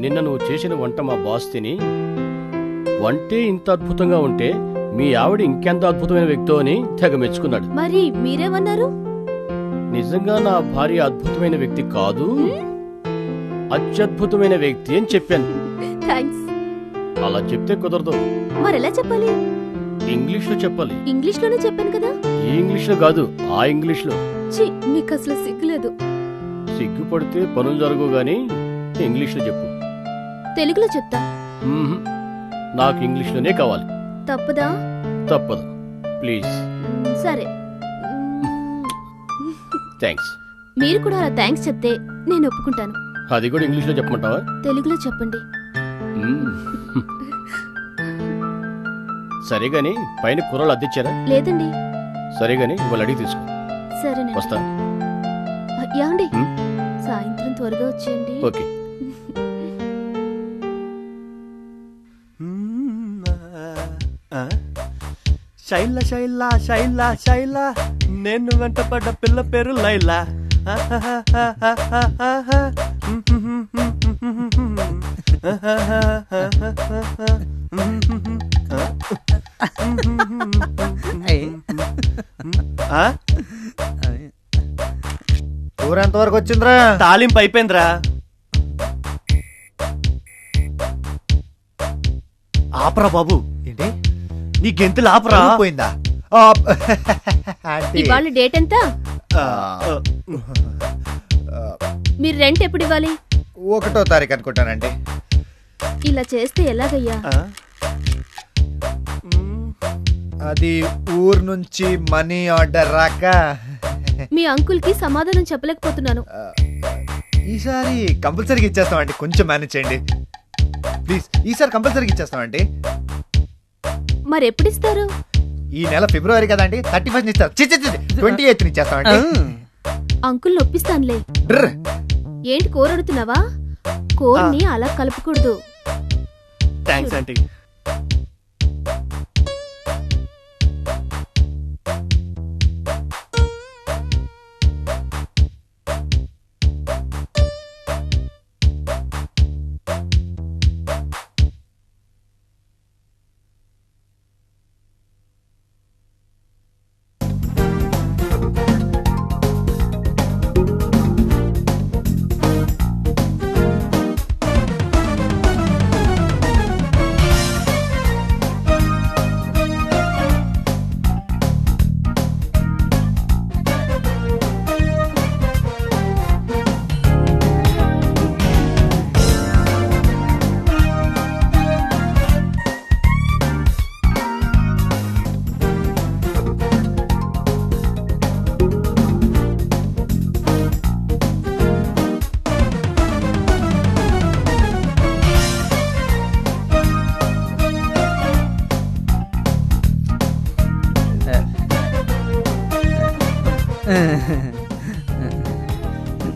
నిన్న నువ్వు చేసిన వంట మా బాస్ తిని, వంటే ఇంత అద్భుతంగా ఉంటే మీ ఆవిడ ఇంకెంత అద్భుతమైన వ్యక్తో అని తెగ మెచ్చుకున్నాడు. మరి మీరేమన్నారు? నిజంగా నా భార్య అద్భుతమైన వ్యక్తి కాదు, అత్యద్భుతమైన వ్యక్తి అని చెప్పాను. థాంక్స్. అలా చెప్తే కుదరదు. మరెలా చెప్పాలి? ఇంగ్లీష్ లో చెప్పాలి. ఇంగ్లీష్ లోనే చెప్పాను కదా. ఈ ఇంగ్లీష్ లో కాదు, ఆ ఇంగ్లీష్ లో. మీకు అసలు సిగ్గులేదు. సిగ్గుపడితే పనులు జరగవు గాని ఇంగ్లీష్ లో చెప్పు. తెలుగులో చెప్తా. నాకు ఇంగ్లీష్ లోనే కావాలి. తప్పదా? తప్పదు, ప్లీజ్. సరే. థ్యాంక్స్. మీరు కూడా అలా థ్యాంక్స్ చెప్తే నేను ఒప్పుకుంటాను. అది కూడా ఇంగ్లీష్ లో చెప్పమంటావా? తెలుగులో చెప్పండి. సరే గాని పైన కూరలు అద్దెచ్చారా? లేదండి. సరే గాని ఇవాళ అడిగి తీసుకో. సరే వస్తా. యాండి, సాయంత్రం త్వరగా వచ్చేయండి. ఓకే. శైల శైల శైల శైల, నేను వెంటపడ్డ పిల్ల పేరు లైలా. కూర ఎంతవరకు వచ్చిందిరా? తాలింపు అయిపోయిందిరా. ఆపరా బాబు. ఏంటి నీ గెంతులు ఆపరా. పోయిందా? ఇవాళ డేట్ ఎంత? మీరు రెంట్ ఎప్పుడు ఇవ్వాలి? 1వ తారీఖు అనుకుంటానండి. ఇలా చేస్తే ఎలాగయ్యా? అది ఊరు నుంచి మనీ ఆర్డర్ రాక మీ అంకుల్ కి సమాధానం చెప్పలేకపోతున్నాను. ఈసారి కంపల్సరీగా ఇచ్చేస్తామండి, కొంచెం మేనేజ్ చేయండి ప్లీజ్. ఈసారి కంపల్సరీగా ఇచ్చేస్తామండి. మరి ఎప్పుడు ఇస్తారు? ఈ నెల ఫిబ్రవరి కదండి, 31st ఇస్తారు. 28th ఇచ్చేస్తామండి. అంకుల్ నొప్పిస్తానులే. ఏంటి కోరడుతున్నావా? కోర్ని అలా కలుపుకూడదు. Thanks aunty.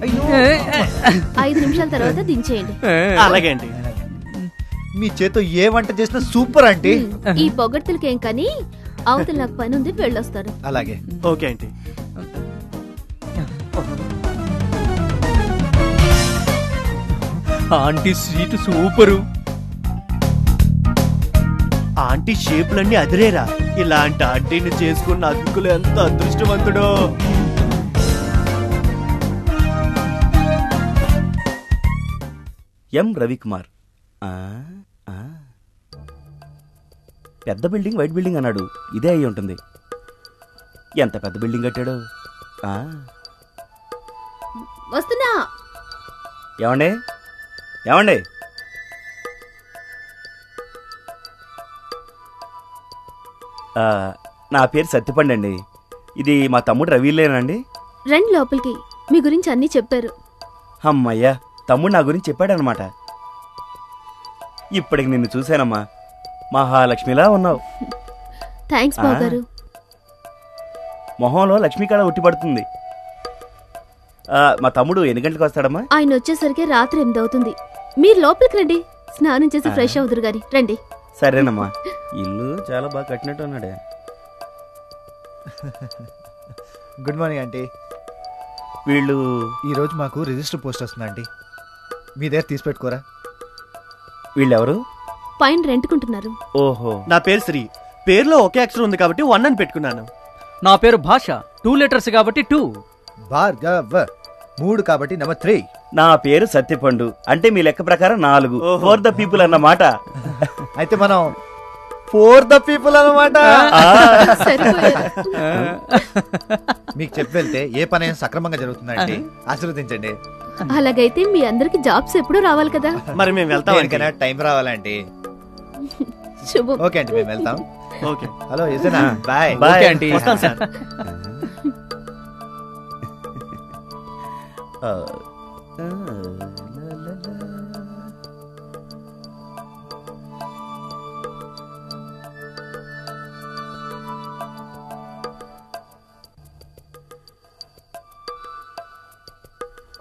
అయ్యో, 5 నిమిషాల తర్వాత దించేయండి. అలాగే అండి. మీ చేతో ఏ వంట చేసినా సూపర్ ఆంటీ. ఈ పొగడ్తలకేం కానీ అవతల నాకు పని ఉంది, వెళ్ళొస్తాను. అలాగే. Okay aunty. Aunty sweet super. Aunty షేపులన్నీ అదిరేరా. ఇలాంటి ఆంటీని చేసుకున్న అంకులు ఎంత అదృష్టవంతుడో. ఎం రవికుమార్. పెద్ద బిల్డింగ్, వైట్ బిల్డింగ్ అన్నాడు. ఇదే అయి ఉంటుంది. ఎంత పెద్ద బిల్డింగ్ కట్టాడు. వస్తున్నా. ఏమండే ఏమండే, నా పేరు సత్యపండి అండి. ఇది మా తమ్ముడు రవిలేనండి. రండి లోపలికి, మీ గురించి అన్నీ చెప్పారు. అమ్మయ్యా, తమ్ముడు నా గురించి చెప్పాడనమాట. ఇప్పటికి నిన్ను చూశానమ్మా, మహాలక్ష్మిలా ఉన్నావు. థ్యాంక్స్ బావగారు. మొహంలో లక్ష్మీకళ ఉట్టిపడుతుంది. మా తమ్ముడు ఎన్ని గంటలకు వస్తాడమ్మా? ఆయన వచ్చేసరికి రాత్రి 8 అవుతుంది. మీరు లోపలికి రండి, స్నానం చేసి ఫ్రెష్ అవుతురు గాని రండి. సరేనమ్మా. ఇల్లు చాలా బాగా కట్టినట్టు అన్నాడే. Good morning aunty. వీళ్ళు ఈరోజు మాకు రిజిస్టర్ పోస్ట్ వస్తుందండి, మీ దగ్గర తీసి పెట్టుకోరా. వీళ్ళెవరు? పైన రెంట్కుంటున్నారు. ఓహో. నా పేరు శ్రీ. పేరులో ఒకే అక్షరం ఉంది కాబట్టి 1 అని పెట్టుకున్నాను. నా పేరు భాష. 2 లెటర్స్ కాబట్టి 2. భార్గవ్ 3 కాబట్టి నెంబర్ 3. నా పేరు సత్యపండు. అంటే మీ లెక్క ప్రకారం 4. ఫర్ ద పీపుల్ అన్నమాట. అయితే మనం ఫోర్ ద పీపుల్ అన్నమాట. సరిపోయారు. మీకు చెప్పి వెళ్తే ఏ పనైనా సక్రమంగా జరుగుతుందండి. ఆశీర్వదించండి. అలాగైతే మీ అందరికి జాబ్స్ ఎప్పుడూ రావాలి కదా. మరి మేము వెళ్తాం. దేనికైనా టైం రావాలండి. శుభం. ఓకే అండి, మేము వెళ్తాం. ఓకే. హలో యజనా, బాయ్. Okay aunty. వస్తాను సార్.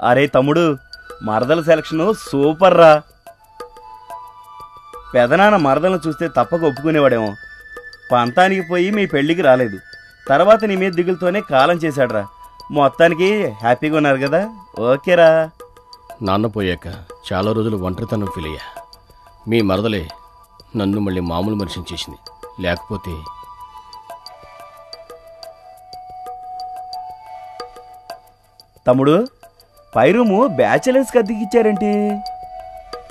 అరే తమ్ముడు, మరదల సెలక్షన్ సూపర్ రా. పెదనాన్న మరదలను చూస్తే తప్పక ఒప్పుకునేవాడేమో. పంతానికి పోయి మీ పెళ్లికి రాలేదు. తర్వాత నీ మీద దిగులతోనే కాలం చేశాడురా. మొత్తానికి హ్యాపీగా ఉన్నారు కదా? ఓకేరా. నాన్న పోయాక చాలా రోజులు ఒంటరితనం ఫీల్ అయ్యా. మీ మరదలే నన్ను మళ్ళీ మామూలు మనిషిని చేసింది. లేకపోతే తమ్ముడు, పై రూము బ్యాచిలర్స్కి అద్దెకిచ్చారేంటి?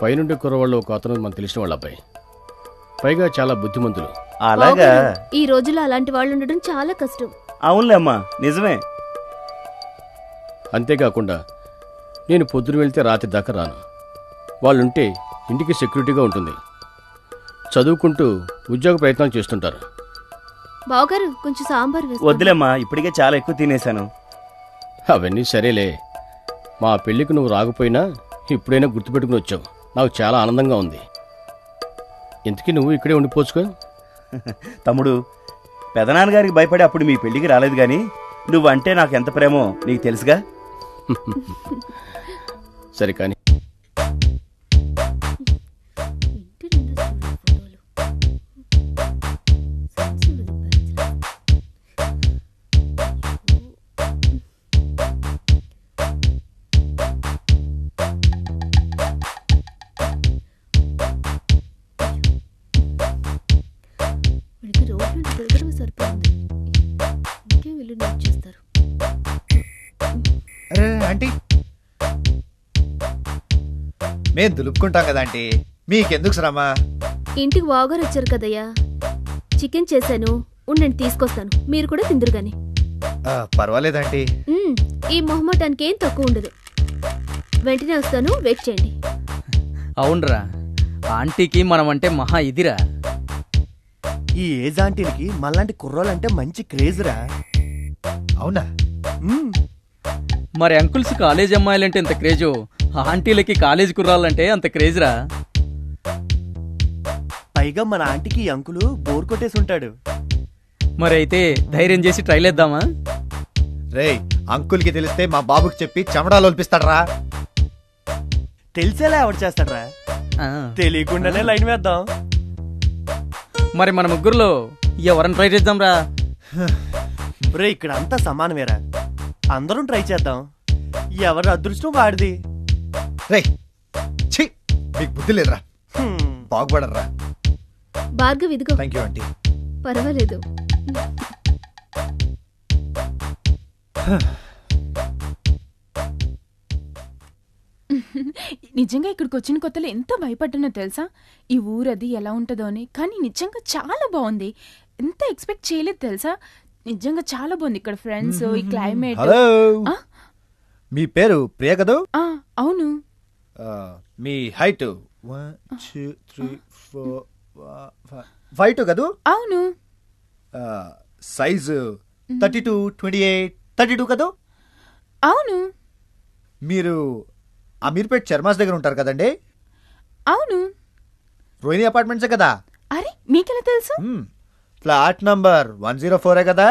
పైనుండి కుర్రవాళ్ళు ఒక అతను మనకు తెలిసిన వాళ్ళ అబ్బాయి. పైగా చాలా బుద్ధిమంతులు. అలాగా? ఈ రోజుల్లో అలాంటి వాళ్ళు ఉండడం చాలా కష్టం. అవునులేమ్మా, నిజమే. అంతేకాకుండా నేను పొద్దున వెళ్తే రాత్రి దాకా రాను. వాళ్ళుంటే ఇంటికి సెక్యూరిటీగా ఉంటుంది. చదువుకుంటూ ఉద్యోగ ప్రయత్నాలు చేస్తుంటారు. బావగారు కొంచెం సాంబార్ వేసుకోండి. వద్దులేమ్మా, ఇప్పటికే చాలా ఎక్కువ తినేశాను. అవన్నీ సరేలే. మా పెళ్లికి నువ్వు రాకపోయినా ఇప్పుడైనా గుర్తుపెట్టుకుని వచ్చావు. నాకు చాలా ఆనందంగా ఉంది. ఇంతకీ నువ్వు ఇక్కడే ఉండిపోవచ్చుకో. తమ్ముడు, పెదనాన్నగారికి భయపడి అప్పుడు మీ పెళ్లికి రాలేదు గాని నువ్వంటే నాకు ఎంత ప్రేమో నీకు తెలుసుగా. సరే కానీ ఇంటి నిండా ఫోటోలు. సంచులు బ్యాచ్లర్. వీడికి రోడ్లు తిరగడం సరిపోయింది. ఇంకే వీళ్ళు నోట్ చేస్తారు. అరే ఆంటీ, మేము దులుపుకుంటాం కదా ఆంటీ, మీకెందుకు శ్రమ? ఇంటికి బావగారు వచ్చారు కదయ్యా. చికెన్ చేశాను, ఉండండి తీసుకొస్తాను. మీరు కూడా తిందురు గాని. పర్వాలేదంటీ. ఈ మొహమాటానికి ఏం తక్కువ ఉండదు. వెంటనే వస్తాను, వెయిట్ చేయండి. అవునరా, ఆంటీకి మనం అంటే మహా ఇదిరా. ఈ ఏజ్ ఆంటీలకి మళ్ళాంటి కుర్రోళ్ళంటే మంచి క్రేజ్ రా. అవునా? మరి అంకుల్స్ కాలేజ్ అమ్మాయిలంటే ఎంత క్రేజో, ఆంటీలకి కాలేజ్ కుర్రాళ్ళంటే అంత క్రేజ్ రా. పైగా మన ఆంటీకి ఈ అంకులు బోర్ కొట్టేసి ఉంటాడు. మరి అయితే ధైర్యం చేసి ట్రైల్ వేద్దామా? రేయ్, అంకుల్కి తెలిస్తే మా బాబుకి చెప్పి చెమడాలు ఒలిపిస్తాడరా. తెలిసేలా ఎవడు చేస్తాడ్రా? ఆ. తెలియకుండానే లైన్ వేద్దాం. మరి మన ముగ్గురులో ఎవరిని ట్రై చేద్దాం రా? బ్రే, ఇక్కడ అంతా సమానమేరా. అందరం ట్రై చేద్దాం. ఎవరి అదృష్టం వాడిది. రేయ్, ఛీ, మీకు బుద్ధి లేదురా. బాగుపడరా. భార్గవ్ ఇదిగో. Thank you aunty. పర్వాలేదు. నిజంగా ఇక్కడికి వచ్చిన కొత్తలో ఎంత భయపడ్డానో తెలుసా? ఈ ఊరది ఎలా ఉంటుందో అని. కానీ నిజంగా చాలా బాగుంది. ఎంత ఎక్స్పెక్ట్ చేయలేదు తెలుసా? నిజంగా చాలా బాగుంది ఇక్కడ. ఫ్రెండ్స్, ఈ క్లైమేట్. హలో, మీ పేరు ప్రియ కదూ? అవును. మీ హైట్ 1 2 3 4 5 కదూ? అవును. సైజు 32 28 32 కదూ? అవును. మీరు అమీర్పేట్ చర్మాస్ దగ్గర ఉంటారు కదండి? అవును. రోహిణి అపార్ట్మెంట్సే కదా? అరే, మీకెలా తెలుసు? ఫ్లాట్ నంబర్ 104 కదా?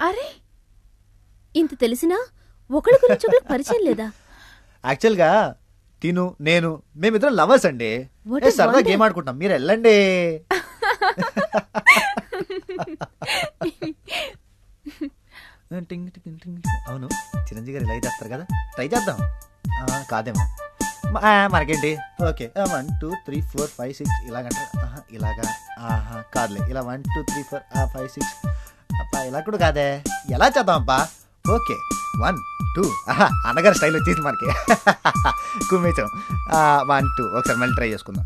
అరే, ఇంత తెలిసినా ఒకళ్ళ గురించి ఒకళ్ళకి పరిచయం లేదా? యాక్చువల్గా తిను నేను మేమిద్దరం లవర్స్ అండి. What a సరదా wonder. గేమ్ ఆడుకుంటాం, మీరు వెళ్ళండి. అవును, చిరంజీవి గారు ఇలా చేస్తారు కదా, ట్రై చేద్దాం. కాదేమో. మనకేంటి ఓకే 1 2 3 4 5 6 ఇలాగంట ఇలాగా కాదులే ఇలా 1 2 3 4 5 6 అబ్బా ఇలా కూడా కాదే ఎలా చేద్దాం అబ్బా ఓకే 1 2 అన్నగారి స్టైల్ వచ్చేసి మనకి కుమ్మేసాం 1 2 ఒకసారి మళ్ళీ ట్రై చేసుకుందాం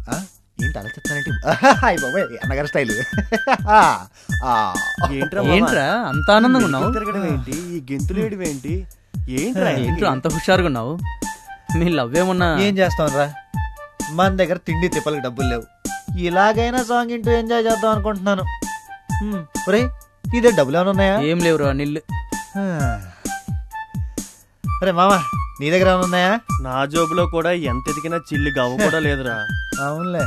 ఏంటి అలా చెప్తానంటే బాబాయ్ అన్నగారి స్టైల్ ఏంట్రా అంత ఆనందంగా ఉన్నావు? తిరగడం ఏంటి, ఈ గెంతులు వేయడం ఏంటి, ఏంట్రా అంత హుషారుగా ఉన్నావు? మీ లవ్ ఏమన్నా? ఏం చేస్తాం రా, మన దగ్గర తిండి తిప్పలకి డబ్బులు లేవు, ఇలాగైనా సాంగ్ ఇంటూ ఎంజాయ్ చేద్దాం అనుకుంటున్నాను. ఒరే ఇదే డబ్బులు ఏమైనా ఉన్నాయా? ఏం లేవురా నిల్లు. అరే మామ నీ దగ్గర ఏమైనా ఉన్నాయా? నా జోబులో కూడా ఎంత ఎదిగినా చిల్లి గవ్వ కూడా లేదురా. అవునులే,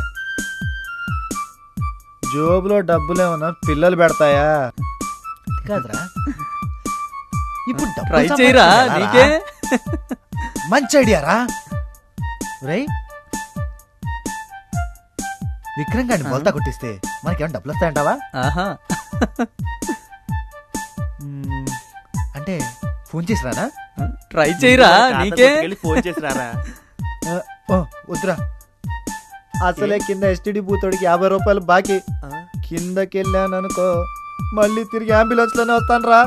జోబులో డబ్బులు ఏమన్నా పిల్లలు పెడతాయా? కాదురా, ఇప్పుడు ట్రై చేయరా, నీకే మంచి ఐడియా రా. రై విక్రమ్ గారిని బోల్తా కొట్టిస్తే మనకేమైనా డబ్బులు వస్తాయంటావా? అంటే ఫోన్ చేసి రానా? ట్రై చేయరా, నీకే ఫోన్ చేసి రారా. వద్దురా, అసలే కింద ఎస్టీడీ బూతోడికి 50 రూపాయలు బాకీ. కిందకి వెళ్ళాను అనుకో మళ్ళీ తిరిగి అంబులెన్స్ లోనే వస్తాను రా.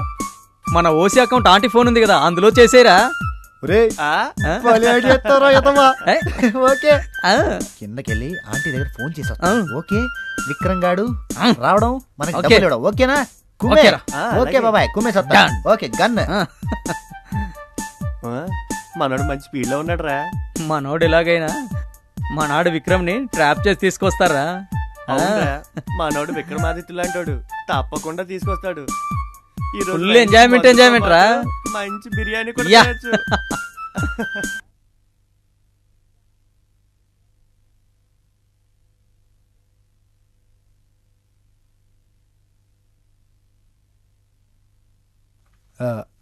మన ఓసీ అకౌంట్ ఆంటీ ఫోన్ ఉంది కదా, అందులో చేసేరా. ఓకే కిందకెళ్ళి ఆంటీ దగ్గర ఫోన్ చేసా. ఓకే విక్రమ్ గాడు రావడం మనకి డబ్బులు ఇవ్వడం ఓకేనా? ఓకే బాబాయ్ కుమ్మేసా. Okay gun. మనోడు మంచి స్పీడ్ లో ఉన్నాడు రా. మనోడు ఎలాగైనా మనాడు విక్రమ్ ని ట్రాప్ చేసి తీసుకొస్తారా? మనోడు విక్రమాదిత్య లాంటోడు, తప్పకుండా తీసుకొస్తాడు. ఫుల్ ఎంజాయ్మెంట్ రా. మంచి బిర్యానీ కూడా.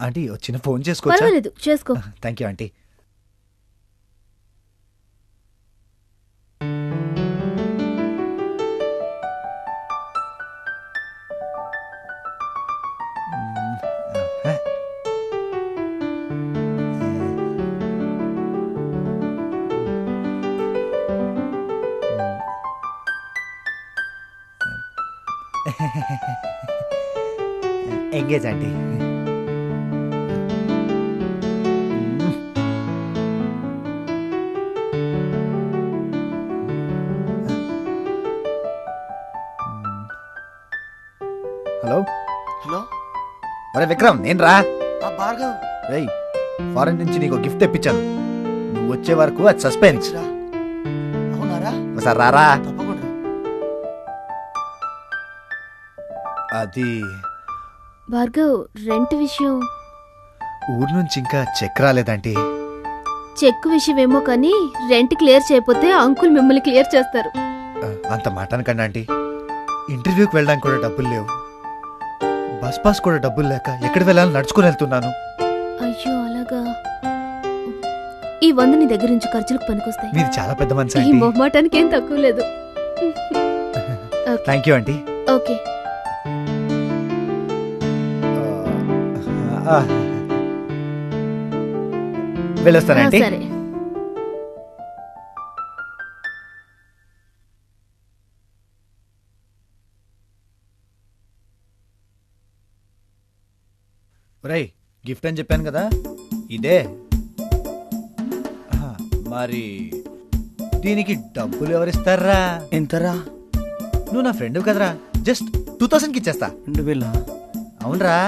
ఆంటీ వచ్చిన ఫోన్ చేసుకోవచ్చా? పర్వాలేదు చేసుకో. Thank you aunty. Engage aunty. Hello hello, అరే విక్రమ్ నేను రా. భార్గవ్ రేయ్ ఫారెన్ నుంచి నీకు గిఫ్ట్ తెప్పించాను, నువ్వు వచ్చే వరకు అది సస్పెన్స్. అవునారా? ఒకసారి రారా. తప్పకుండా. అది భార్గవ్ రెంట్ విషయం. ఊరు నుంచి ఇంకా చెక్ రాలేదంటే. చెక్ విషయం ఏమో కానీ రెంట్ క్లియర్ చేయకపోతే అంకుల్ మిమ్మల్ని క్లియర్ చేస్తారు. అంత మాట అనకండి ఆంటీ, ఇంటర్వ్యూకి వెళ్ళడానికి కూడా డబ్బులు లేవు, బస్ పాస్ కూడా డబ్బులు లేక ఎక్కడికి వెళ్ళాలని నడుచుకుని వెళ్తున్నాను. అయ్యో అలాగా. ఈ 100 నీ దగ్గర నుంచి ఖర్చులకు పనికొస్తాయి. మీది చాలా పెద్ద మనసు ఈ మొహమాటానికి ఏం తక్కువ లేదు. Thank you aunty. ఓకే వెళ్ళొస్తానండి. సరే. ఒరేయ్ గిఫ్ట్ అని చెప్పాను కదా, ఇదే. మరి దీనికి డబ్బులు ఎవరిస్తారా? ఎంతరా? నువ్వు నా ఫ్రెండ్ కదరా, జస్ట్ 2000కి ఇచ్చేస్తా. 2000? అవునరా.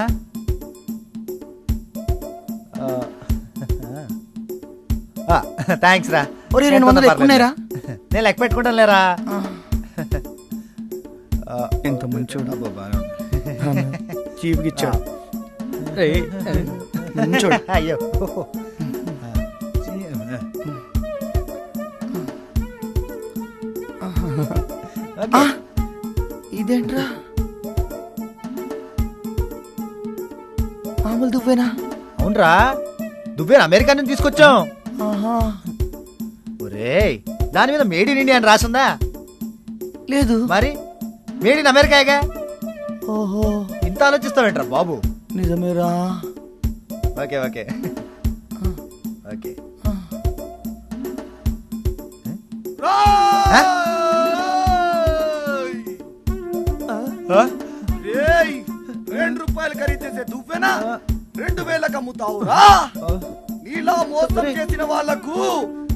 థ్యాంక్స్ రా. 200 ఎక్కువనేరా? నేను లెక్క పెట్టుకుంటాను లేరా. ఎంత మంచోడు, చీప్కి ఇచ్చాడు. అయ్యో ఇదేంట్రా? మామూలు దువ్వేనా? అవునరా, దువ్వేనా అమెరికా నుంచి తీసుకొచ్చాం. ఒరేయ్ దాని మీద మేడ్ ఇన్ ఇండియా అని రాసిందా? లేదు. మరి మేడ్ ఇన్ అమెరికాగా. ఓహో, ఇంత ఆలోచిస్తావేంట్రా బాబు? నిజమేరా. Okay okay okay. ₹2 ఖరీదు చేసే దువ్వెనా 2000కి అమ్ముతావురా? నీలా మోసం చేసిన వాళ్లకు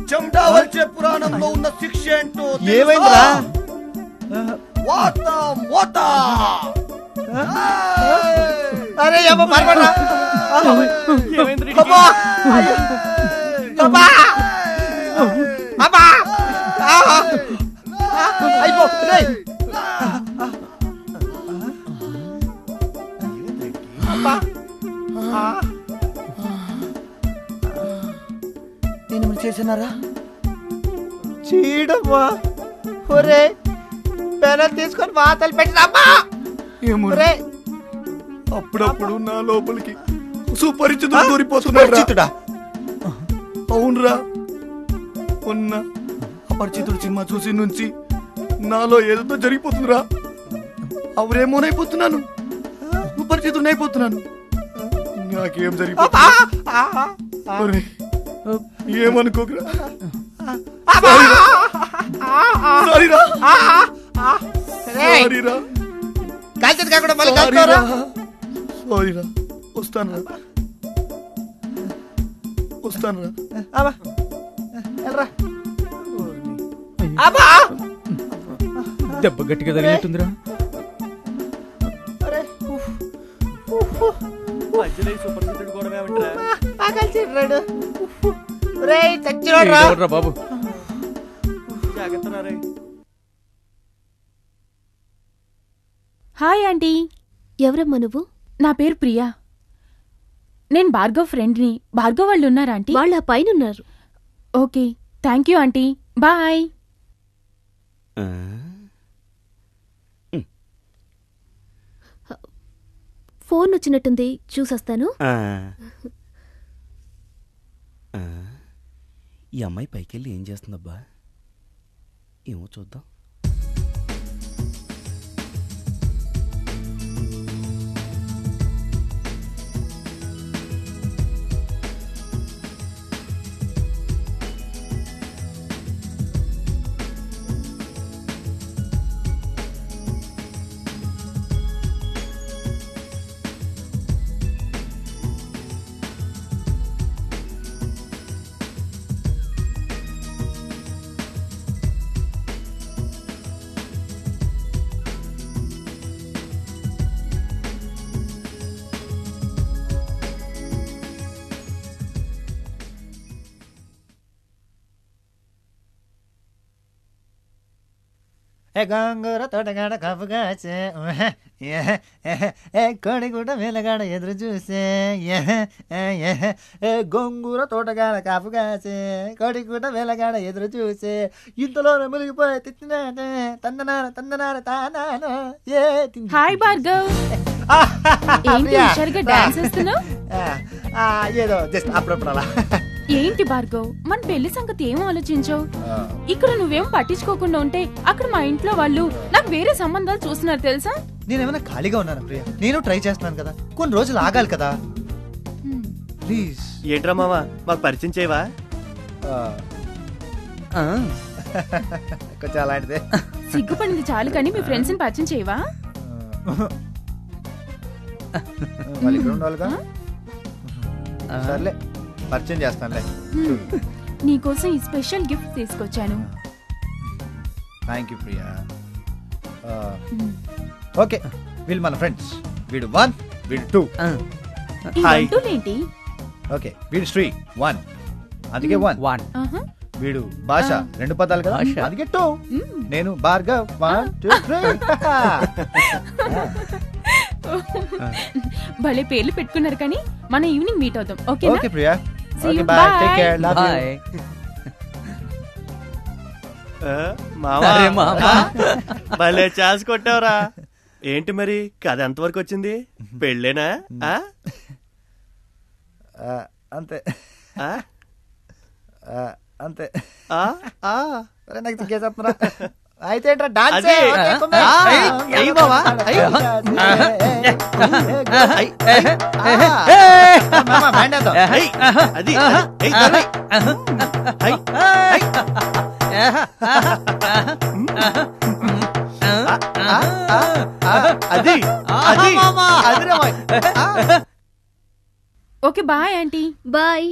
చెమటా వచ్చే పురాణంలో ఉన్న శిక్ష ఏంటో ఏమైందిరా? అరే అమ్మ పర్వాడా అయిపో నేను చేసినారా? చీడమ్మా ఒరే పెనం తీసుకొని వాతలు పెట్టినమ్మా. అప్పుడప్పుడు నా లోపలికి సుపరిచితుడు దూరిపోతున్నాడా? అవునరా, ఉన్న అపరిచితుడు సినిమా చూసి నుంచి నాలో ఏదో జరిగిపోతుందిరా. అవరేమోనైపోతున్నాను, సుపరిచితుడైపోతున్నాను. నాకేం జరిగిపోతుంది? ఏమనుకోకరా. కాల్చేది కాకుండా మళ్ళీ కలుపుకోరా. సారీరా, వస్తానురా. దెబ్బ గట్టిగా తగిలినట్టుందిరా. బాబు హాయ్ ఆంటీ. ఎవరమ్మా నువ్వు? నా పేరు ప్రియా. నేను భార్గవ్ ఫ్రెండ్ని. భార్గవ్ వాళ్ళు ఉన్నారా ఆంటీ? వాళ్ళు ఆ పైన ఉన్నారు. Okay, thank you aunty, bye. Phone వచ్చినట్టుంది, చూసొస్తాను. ఈ అమ్మాయి పైకెళ్ళి ఏం చేస్తుందబ్బా? ఏమో చూద్దాం. గంగూర తోటగాడ కప్పుగాచే కోడి కూడా వేలగాడ ఎదురు చూసే గొంగూర తోటగాడ కాపుగాచే కోడి కూడా వేలగాడ ఎదురు చూసే ఇంతలోనే మునిగిపోయి తిట్టినానే తందనార తానాను. హాయ్ భార్గవ్. ఏంటి హుషారుగా డాన్స్ చేస్తున్నావు? ఏదో జస్ట్ అప్పుడప్పుడు అలా. ఏంటి భార్గవ్, మన పెళ్లి సంగతి ఏం ఆలోచించావు? ఇక్కడ నువ్వేం పట్టించుకోకుండా ఉంటే అక్కడ మా ఇంట్లో వాళ్ళు నాకు వేరే సంబంధాలు చూస్తున్నారు తెలుసా? నేనేమైనా ఖాళీగా ఉన్నాను ప్రియా? నేను ట్రై చేస్తున్నాను కదా, కొన్ని రోజులు ఆగాలి కదా. ప్లీజ్. ఏంట్రా మావా, మాకు పరిచయం చేయవా? కొంచెం అలాంటిదే. సిగ్గుపడింది చాలు కానీ మీ ఫ్రెండ్స్ ని పరిచయం చేయవా? వాళ్ళు ఇక్కడ ఉండాలిగా. సర్లే, పరిచయం చేస్తానులే. నీకోసం ఈ స్పెషల్ గిఫ్ట్ తీసుకొచ్చాను. Thank you Priya. ఓకే, వీళ్ళు మన ఫ్రెండ్స్. వీడు 1, వీడు 2. ఈ వంటలేంటి? ఓకే, వీడు శ్రీ 1, అందుకే 1. వీడు భాష 2 పదాలు కదా, అందుకే 2. నేను భార్గవ్ 1, 2, 3. భలే పేర్లు పెట్టుకున్నారు కానీ మన ఈవినింగ్ మీట్ అవుతాం. Okay Priya. Okay, bye. Take care. Love you. భలే ఛాన్స్ కొట్టావురా. ఏంటి మరి కథ ఎంతవరకు వచ్చింది? పెళ్ళేనా? అంతే అంతే. నాకు తిక్కే చెప్తున్నా. అయితే డాన్స్ అది అది అదిరా bye. Okay bye aunty. Bye.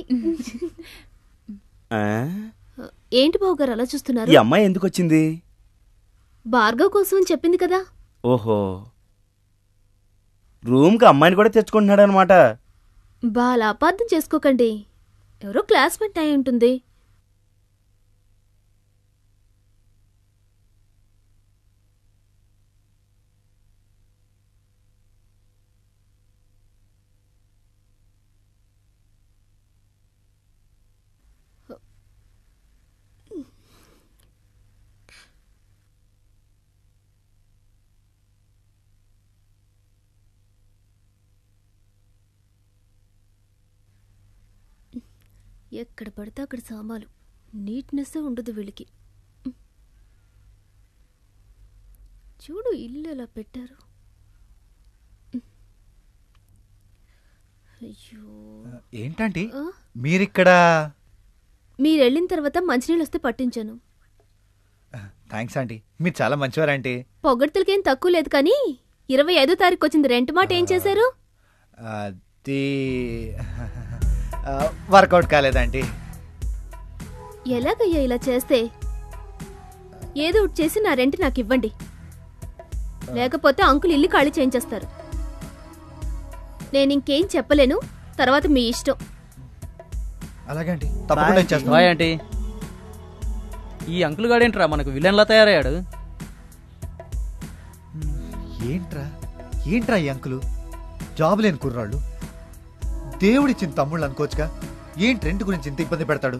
ఆ? ఏంటి బాబు గారు అలా చూస్తున్నారు? ఈ అమ్మాయి ఎందుకు వచ్చింది? భార్గవ్ కోసం అని చెప్పింది కదా. ఓహో, రూమ్కి అమ్మాయిని కూడా తెచ్చుకుంటున్నాడు అనమాట. బాగా అపార్థం చేసుకోకండి, ఎవరో క్లాస్మేట్ అయి ఉంటుంది. ఎక్కడ పడితే అక్కడ సామాలు, నీట్నెస్ ఉండదు వీళ్ళకి. చూడు ఇల్లు ఎలా పెట్టారు. అయ్యో ఏంటంటే ఆ? మీరిక్కడ? మీరు వెళ్ళిన తర్వాత మంచినీళ్ళు వస్తే పట్టించాను. థ్యాంక్స్ ఆంటీ, మీరు చాలా మంచివారంటీ. పొగడ్తలకేం తక్కువ లేదు, కానీ 25వ తారీఖు వచ్చింది రెంట్ మాట ఏం చేశారు? అది వర్కౌట్ కాలేదంటీ. ఎలాగయ్యా ఇలా చేస్తే? ఏదో ఒకటి చేసి నా రెంట్ నాకు ఇవ్వండి, లేకపోతే అంకుల్ ఇల్లు ఖాళీ చేయించేస్తారు. నేను ఇంకేం చెప్పలేను, తర్వాత మీ ఇష్టం. అలాగే ఆంటీ, తప్పకుండా ఇచ్చేస్తాను. Bye aunty. ఈ అంకుల్ గాడేంట్రా మనకు విలన్లా తయారయ్యాడు? ఏంట్రా ఏంట్రా ఈ అంకులు? జాబ్ లేని కుర్రాళ్ళు, దేవుడిచ్చిన తమ్ముళ్ళు అనుకోవచ్చుగా. ఏంటి రెంట్ గురించి ఇంత ఇబ్బంది పెడతాడు?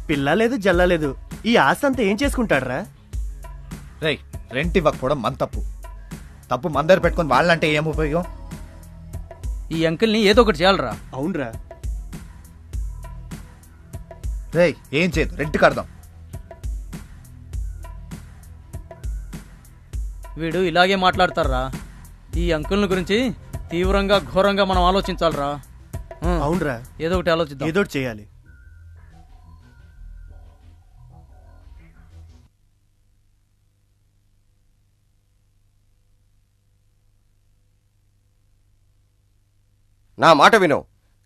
పిల్ల లేదు జల్ల లేదు, ఈ ఆస్తి అంతా ఏం చేసుకుంటాడ్రా? రై, రెంట్ ఇవ్వకపోవడం మన తప్పు. తప్పు మన దగ్గర పెట్టుకుని వాళ్ళంటే ఏం ఉపయోగం? ఈ అంకుల్ని ఏదో ఒకటి చేయాలరా. అవునరా. రేయ్, ఏం చేయదు, రెంట్ కడదాం. వీడు ఇలాగే మాట్లాడతారా? ఈ అంకుల్ని గురించి తీవ్రంగా ఘోరంగా మనం ఆలోచించాలరా. అవునరా, ఏదో ఒకటి ఆలోచిద్దాం. ఏదో ఒకటి చేయాలి. నా మాట విను.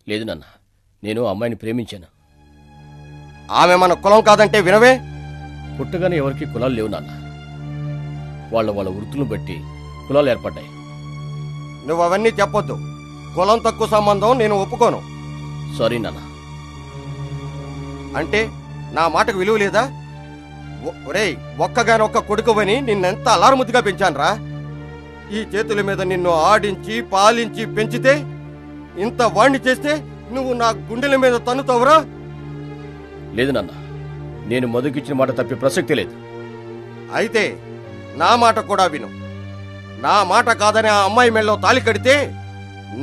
లేదు నాన్న, నేను ఆ అమ్మాయిని ప్రేమించాను. ఆమె మన కులం కాదంటే వినవే. పుట్టగానే ఎవరికి కులాలు లేవు నాన్న, వాళ్ళ వాళ్ళ వృత్తులను బట్టి కులాలు ఏర్పడ్డాయి. నువ్వు అవన్నీ చెప్పొద్దు. కులం తక్కువ సంబంధం నేను ఒప్పుకోను. సారీ నాన్న. అంటే నా మాటకు విలువ లేదా? ఒరేయ్, ఒక్కగానొక్క కొడుకువని నిన్నెంత అల్లారుముద్దుగా పెంచానురా. ఈ చేతుల మీద నిన్ను ఆడించి పాలించి పెంచితే, ఇంత వాణ్ణి చేస్తే నువ్వు నా గుండెల మీద తన్నుతావురా? లేదు నాన్న, నేను మధుకిచ్చిన మాట తప్పే ప్రసక్తి లేదు. అయితే నా మాట కూడా విను. నా మాట కాదని ఆ అమ్మాయి మెళ్ళలో తాళి కడితే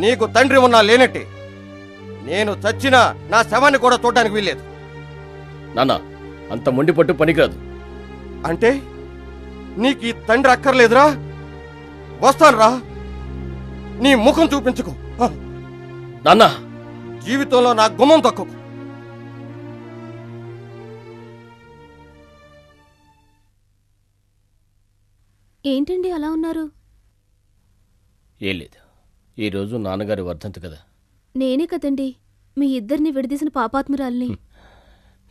నీకు తండ్రి ఉన్నా లేనట్టే. నేను చచ్చినా నా శవాన్ని కూడా చూడడానికి వీల్లేదు. నాన్న, అంత మొండి పట్టు పనికిరాదు. అంటే నీకు ఈ తండ్రి అక్కర్లేదురా? వస్తానురా, నీ ముఖం చూపించుకో. నాన్న, జీవితంలో నా గుమ్మం తక్కువ. ఏంటండి అలా ఉన్నారు? ఏం లేదు, ఈరోజు నాన్నగారి వర్ధంతి కదా. నేనే కదండి మీ ఇద్దరిని విడదీసిన పాపాత్మురాల్ని.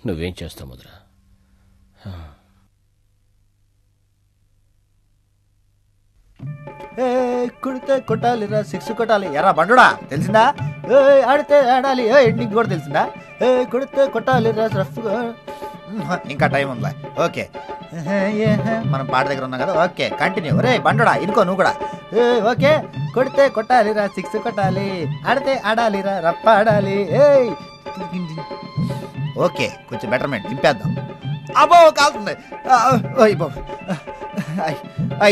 నువ్వేం చేస్తావు మధురా? కుడితే కొట్టాలిరా, 6 కొట్టాలి. ఎరా బండుడా, తెలిసిందా? ఆడితే ఆడాలి. నీకు కూడా తెలిసిందా? కుడితే కొట్టాలిరా, రఫ్గా. ఇంకా టైం ఉందిలే. ఓకే, మనం పాట దగ్గర ఉన్నాం కదా. Okay, continue. రే బండుడా, ఇనుకో నువ్వు కూడా. ఓకే, కొడితే కొట్టాలిరా, 6 కొట్టాలి. ఆడితే ఆడాలిరా, రప్ప ఆడాలి. ఓకే, కొంచెం బెటర్మెంట్ దింపేద్దాం. అబ్బో కాలుతుంది.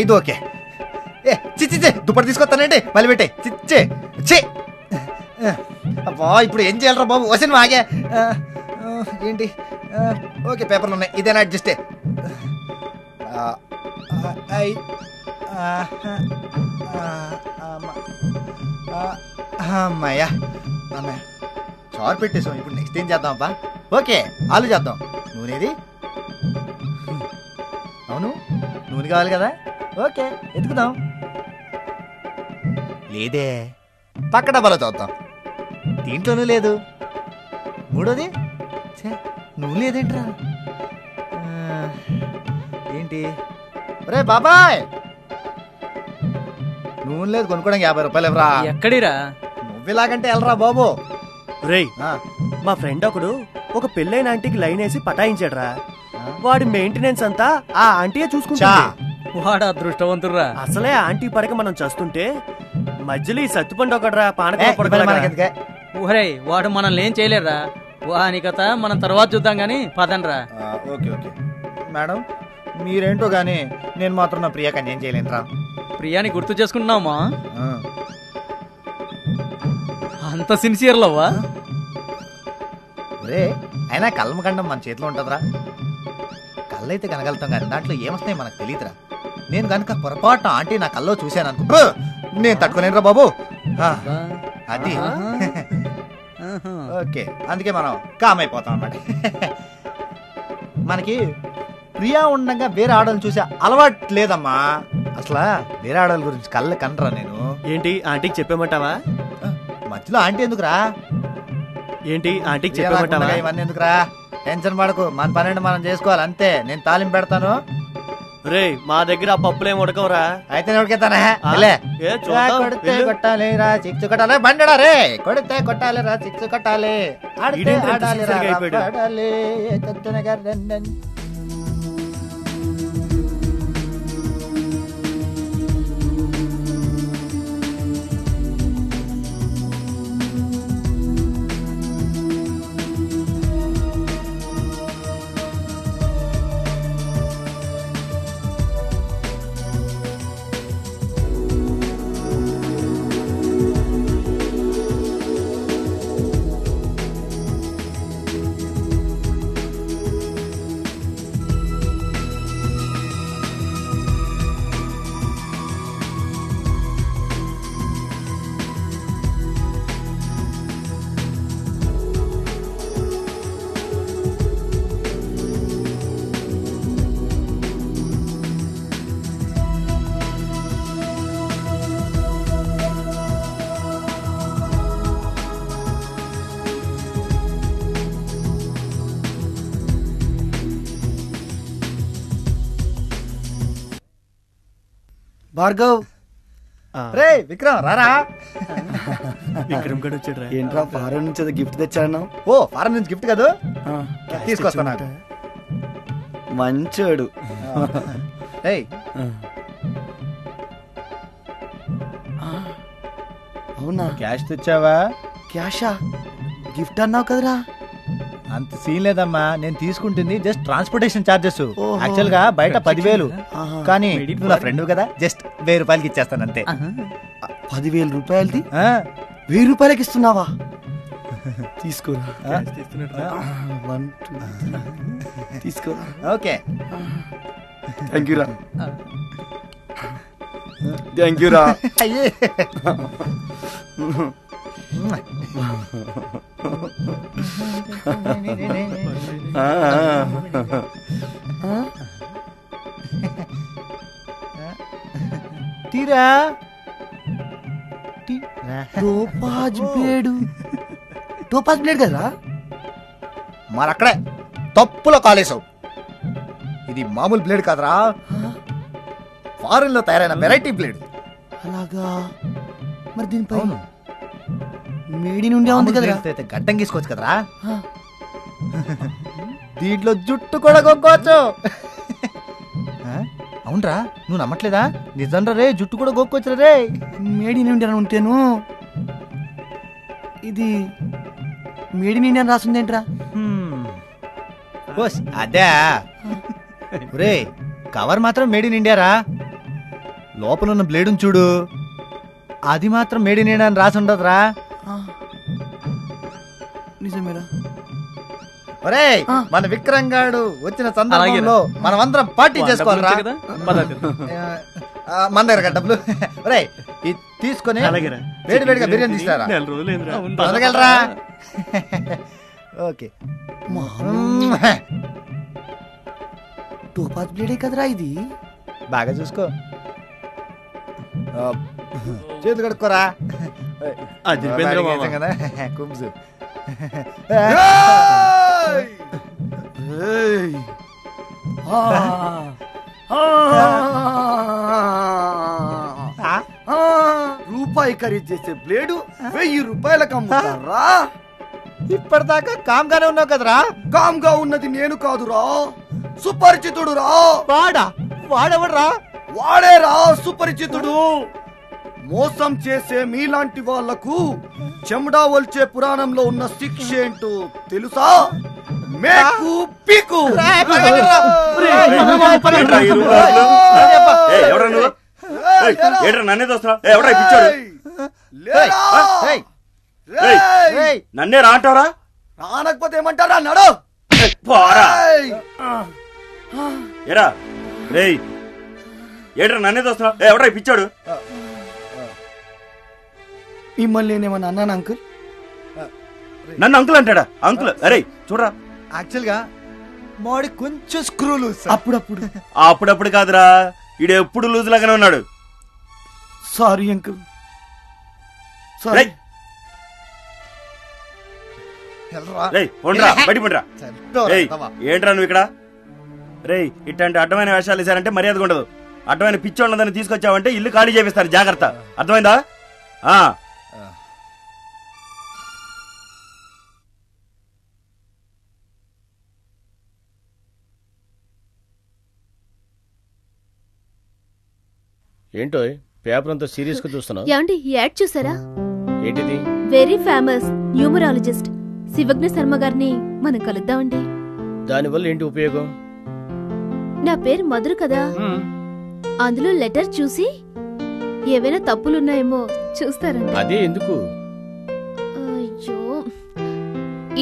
ఇది ఓకే. చిచ్చే దుప్పటి తీసుకొస్తానండి, మళ్ళీ పెట్టే. చిచ్చే అబ్బా, ఇప్పుడు ఏం చేయాలరా బాబు? వసిన ఆగే. ఏంటి? ఓకే, పేపర్లు ఉన్నాయి, ఇదేనా అడ్జస్టే. అమ్మాయ్యా, అమ్మాయ చారు పెట్టేసాం. ఇప్పుడు నెక్స్ట్ ఏం చేద్దాం అబ్బా? ఓకే, ఆలు చేద్దాం. నూనెది అవును నూనె కావాలి కదా, ఓకే ఎత్తుకుదాం. లేదే, పక్క డబ్బాలో చూద్దాం. దీంట్లోనూ లేదు. మూడోది నూనె లేదేంట్రా? ఏంటి? ఒరే బాబాయ్, నూనె లేదు, కొనుక్కోవడానికి 50 రూపాయలు ఎవరా? ఎక్కడిరా? నువ్వు ఇలాగంటే వెళ్ళరా బాబు. రేయ్, మా ఫ్రెండ్ ఒకడు ఒక పెళ్ళైన ఆంటీకి లైన్ వేసి పటాయించాడురా. వాడి మెయింటెనెన్స్ అంతా ఆ ఆంటీయే చూసుకుంటా. వాడు అదృష్టవంతుర్రా. అసలే ఆంటీ పడక మనం చేస్తుంటే మధ్యలో ఈ సత్తుపండు ఒకడ్రా ఒరే, వాడు మనల్ని ఏం చేయలేరా. వాని కథ మనం తర్వాత చూద్దాం గాని పదండ్రా. ఓకే ఓకే మేడం, మీరేంటో గానీ నేను మాత్రం నా ప్రియాకి అన్యాయం చేయలేనురా. ప్రియాని గుర్తు చేసుకుంటున్నావా? అంత సిన్సియర్ లవ్వా? రే, అయినా కళ్ళమకండం మన చేతిలో ఉంటుందిరా. కళ్ళైతే కనగలుగుతాం కానీ దాంట్లో ఏమొస్తాయి మనకు తెలియదురా. నేను కనుక పొరపాటు ఆంటీ నా కల్లో చూశాను అనుకో, నేను తట్టుకోలేనురా బాబు. అది ఓకే, అందుకే మనం కామ్ అయిపోతాం అన్నమాట. మనకి ప్రియా ఉండగా వేరే ఆడవాళ్ళని చూసే అలవాటు లేదమ్మా. అసలు వేరే ఆడవాళ్ళ గురించి కళ్ళ కనరా నేను. ఏంటి ఆంటీకి చెప్పేమంటావా? మధ్యలో ఆంటీ ఎందుకురా? ఏంటి ఆంటీకి చెప్పేమంటావా? ఇవన్నీ ఎందుకురా? టెన్షన్ పడకు, మన పన్నెండు మనం చేసుకోవాలి అంతే. నేను తాలింపు పెడతాను. రే, మా దగ్గర ఆ పప్పులేం ఉడకవరా? అయితే ఉడికేతానే. కొడితే కొట్టాలి రా చిక్సు కొట్టాలి, బండడా రే కొడితే కొట్టాలి రా చిక్సు కొట్టాలి, ఆడితే ఆడాలి రా ఆడాలి. భార్గవ్, రే విక్రమ్ రారా. విక్రమ్ గడు వచ్చాడు. ఏంట్రా ఫారెన్ నుంచి అది గిఫ్ట్ తెచ్చాను? ఓ ఫారెన్ నుంచి గిఫ్ట్ కదా, తీసుకొస్తాను. మంచోడు. అవునా, క్యాష్ తెచ్చావా? క్యాషా? గిఫ్ట్ అన్నావు కదరా. అంత సీన్ లేదమ్మా, నేను తీసుకుంటుంది జస్ట్ ట్రాన్స్పోర్టేషన్ చార్జెస్. యాక్చువల్ గా బయట 10,000, కానీ నువ్వు నా ఫ్రెండ్ కదా, జస్ట్ 1000 రూపాయలకి ఇచ్చేస్తాను అంతే. 10,000 రూపాయలది 1000 రూపాయలకి ఇస్తున్నావా? తీసుకోరా. తీసుకోరా. ఓకే, థ్యాంక్ యూ రా. థ్యాంక్ యూ రా. తీరా టోపాజ్ బ్లేడ్ కదా. మరక్కడే తప్పులో కాలేసావు. ఇది మామూలు బ్లేడ్ కాదురా, ఫారెన్ లో తయారైన వెరైటీ బ్లేడ్. అలాగా? మరి దీనిపై మేడి నుండి ఉంది కదా, గడ్డం గీసుకోవచ్చు కదరా. దీంట్లో జుట్టు కూడా గొక్కోవచ్చు. అవునరా, నువ్వు నమ్మట్లేదా? నిజంరా రే, జుట్టు కూడా గొక్కోవచ్చు రే. మేడి నుండి అని ఉంటేను, ఇది మేడి నుండి అని రాసిందేంట్రా? అదే రే, కవర్ మాత్రం మేడ్ ఇన్ ఇండియా రా. లోపల ఉన్న బ్లేడ్ చూడు, అది మాత్రం మేడ్ ఇన్ ఇండియా అని రాసి ఉండదురా. నిజమేరా? ఒరే, మన విక్రమ్ గాడు వచ్చిన సందర్భంలో మనం అందరం పార్టీ చేసుకోవాలరా. మన దగ్గర డబ్బులు ఒరే తీసుకొని వేడి వేడిగా బిర్యానీ తీస్తారా? తొందరగలరా. ఓకే, టోపాజ్ బ్లేడే కదరా ఇది. బాగా చూసుకో. చేతులు కడుక్కోరా. అది ఉపేంద్ర మామ. కదా కుంభు. రూపాయి ఖరీదు చేసే బ్లేడు 1000 రూపాయలకు అమ్ముతారా? ఇప్పటిదాకా కామ్గానే ఉన్నావు కదరా. కామ్గా ఉన్నది నేను కాదురా, సుపరిచితుడు రా. వాడెవడరా? వాడేరా సుపరిచితుడు. మోసం చేసే మీలాంటి వాళ్లకు చెమడా ఒల్చే పురాణంలో ఉన్న శిక్ష ఏంటో తెలుసా? మేకు పీకు. నన్నే చూస్తా, ఎవడా పిచ్చాడు? నన్నే రా అంటారా? రానకపోతే ఏమంటారా? నడు. ఏరా రేయ్, ఏడ్రా నన్నే చూస్తా, ఎవడా పిచ్చాడు? మిమ్మల్ని నేనేమన్నా అన్నాను అంకుల్? నన్ను అంకుల్ అంటాడా? అంకుల్ అరే చూడరా, యాక్చువల్ గా మాడి కొంచెం స్క్రూ లూజ్. అప్పుడప్పుడు కాదురా, ఈడు ఎప్పుడు లూజ్ లాగానే ఉన్నాడు. Sorry uncle. సారీ. ఏంట్రా నువ్వు ఇక్కడ? రేయ్, ఇట్లాంటి అడ్డమైన వేషాలు వేసారంటే మర్యాదగా ఉండదు. అడ్డమైన పిచ్చి ఉన్నదని తీసుకొచ్చావంటే ఇల్లు ఖాళీ చేపిస్తారు, జాగ్రత్త. అర్థమైందా? ఏంటో పేపర్ అంతా సీరియస్ గా చూస్తున్నావు? ఏమండి ఈ యాడ్ చూసారా? ఏంటిది? వెరీ ఫేమస్ న్యూమరాలజిస్ట్ శివజ్ఞ శర్మ గారిని మనం కలుద్దామండి. దానివల్ల ఏంటి ఉపయోగం? నా పేరు మధుర కదా, అందులో లెటర్ చూసి ఏవైనా తప్పులున్నాయేమో చూస్తారండి. అదే ఎందుకు? అయ్యో,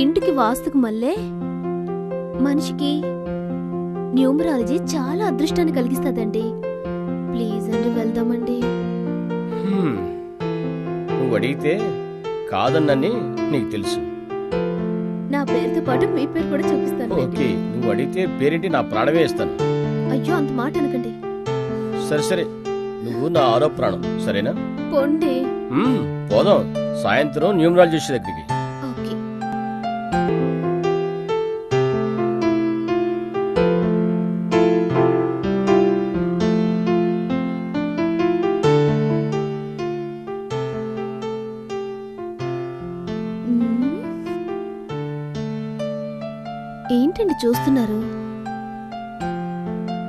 ఇంటికి వాస్తుకు మళ్ళీ మనిషికి న్యూమరాలజీ చాలా అదృష్టాన్ని కలిగిస్తదండి. ప్లీజ్ అండి, వెళ్దామండి. నువ్వు అడిగితే కాదన్నని నీకు తెలుసు. నా పేరుతో పాటు మీ పేరు కూడా చూపిస్తాను. ఓకే, నువ్వు అడిగితే పేరేంటి నా ప్రాణమే ఇస్తాను. అయ్యో, అంత మాట అనకండి. సరే సరే, నువ్వు నా ఆరో ప్రాణం, సరేనా? పొండి. పోదాం సాయంత్రం న్యూమరాలజిస్ట్ దగ్గరికి. ఓకే. ఏంటండి చూస్తున్నారు?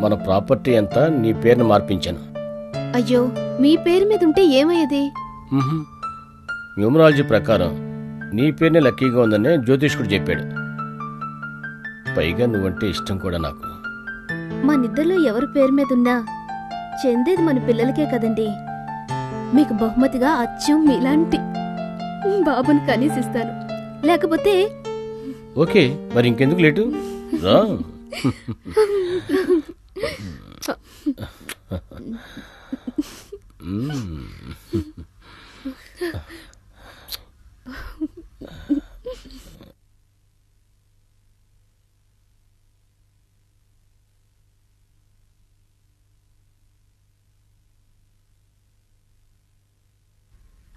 మన ప్రాపర్టీ అంతా నీ పేరును మార్పించాను. అయ్యో, మీ పేరు మీద ఉంటే ఏమయ్యేది? న్యూమరాలజీ ప్రకారం నీ పేరునే లక్కీగా ఉందని జ్యోతిష్కుడు చెప్పాడు. పైగా నువ్వంటే ఇష్టం కూడా నాకు. మనిద్దరిలో ఎవరి పేరు మీద ఉన్నా చెందేది మన పిల్లలకే కదండి. మీకు బహుమతిగా అచ్చం మీలాంటి బాబుని కనీసిస్తాను. లేకపోతే ఓకే, మరి ఇంకెందుకు లేటు, రా.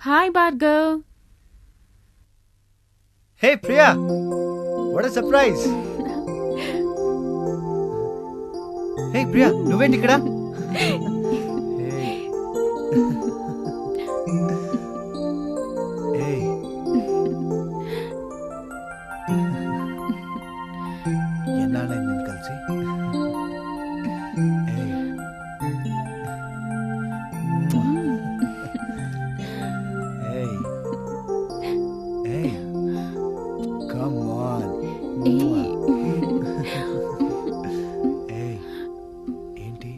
Hi Bhargav. Hey Priya, what a surprise. Hey Priya, నువ్వేంటి ఇక్కడ? ఎన్నాళ్ళైంది నేను కలిసి? Come on. ఏంటి?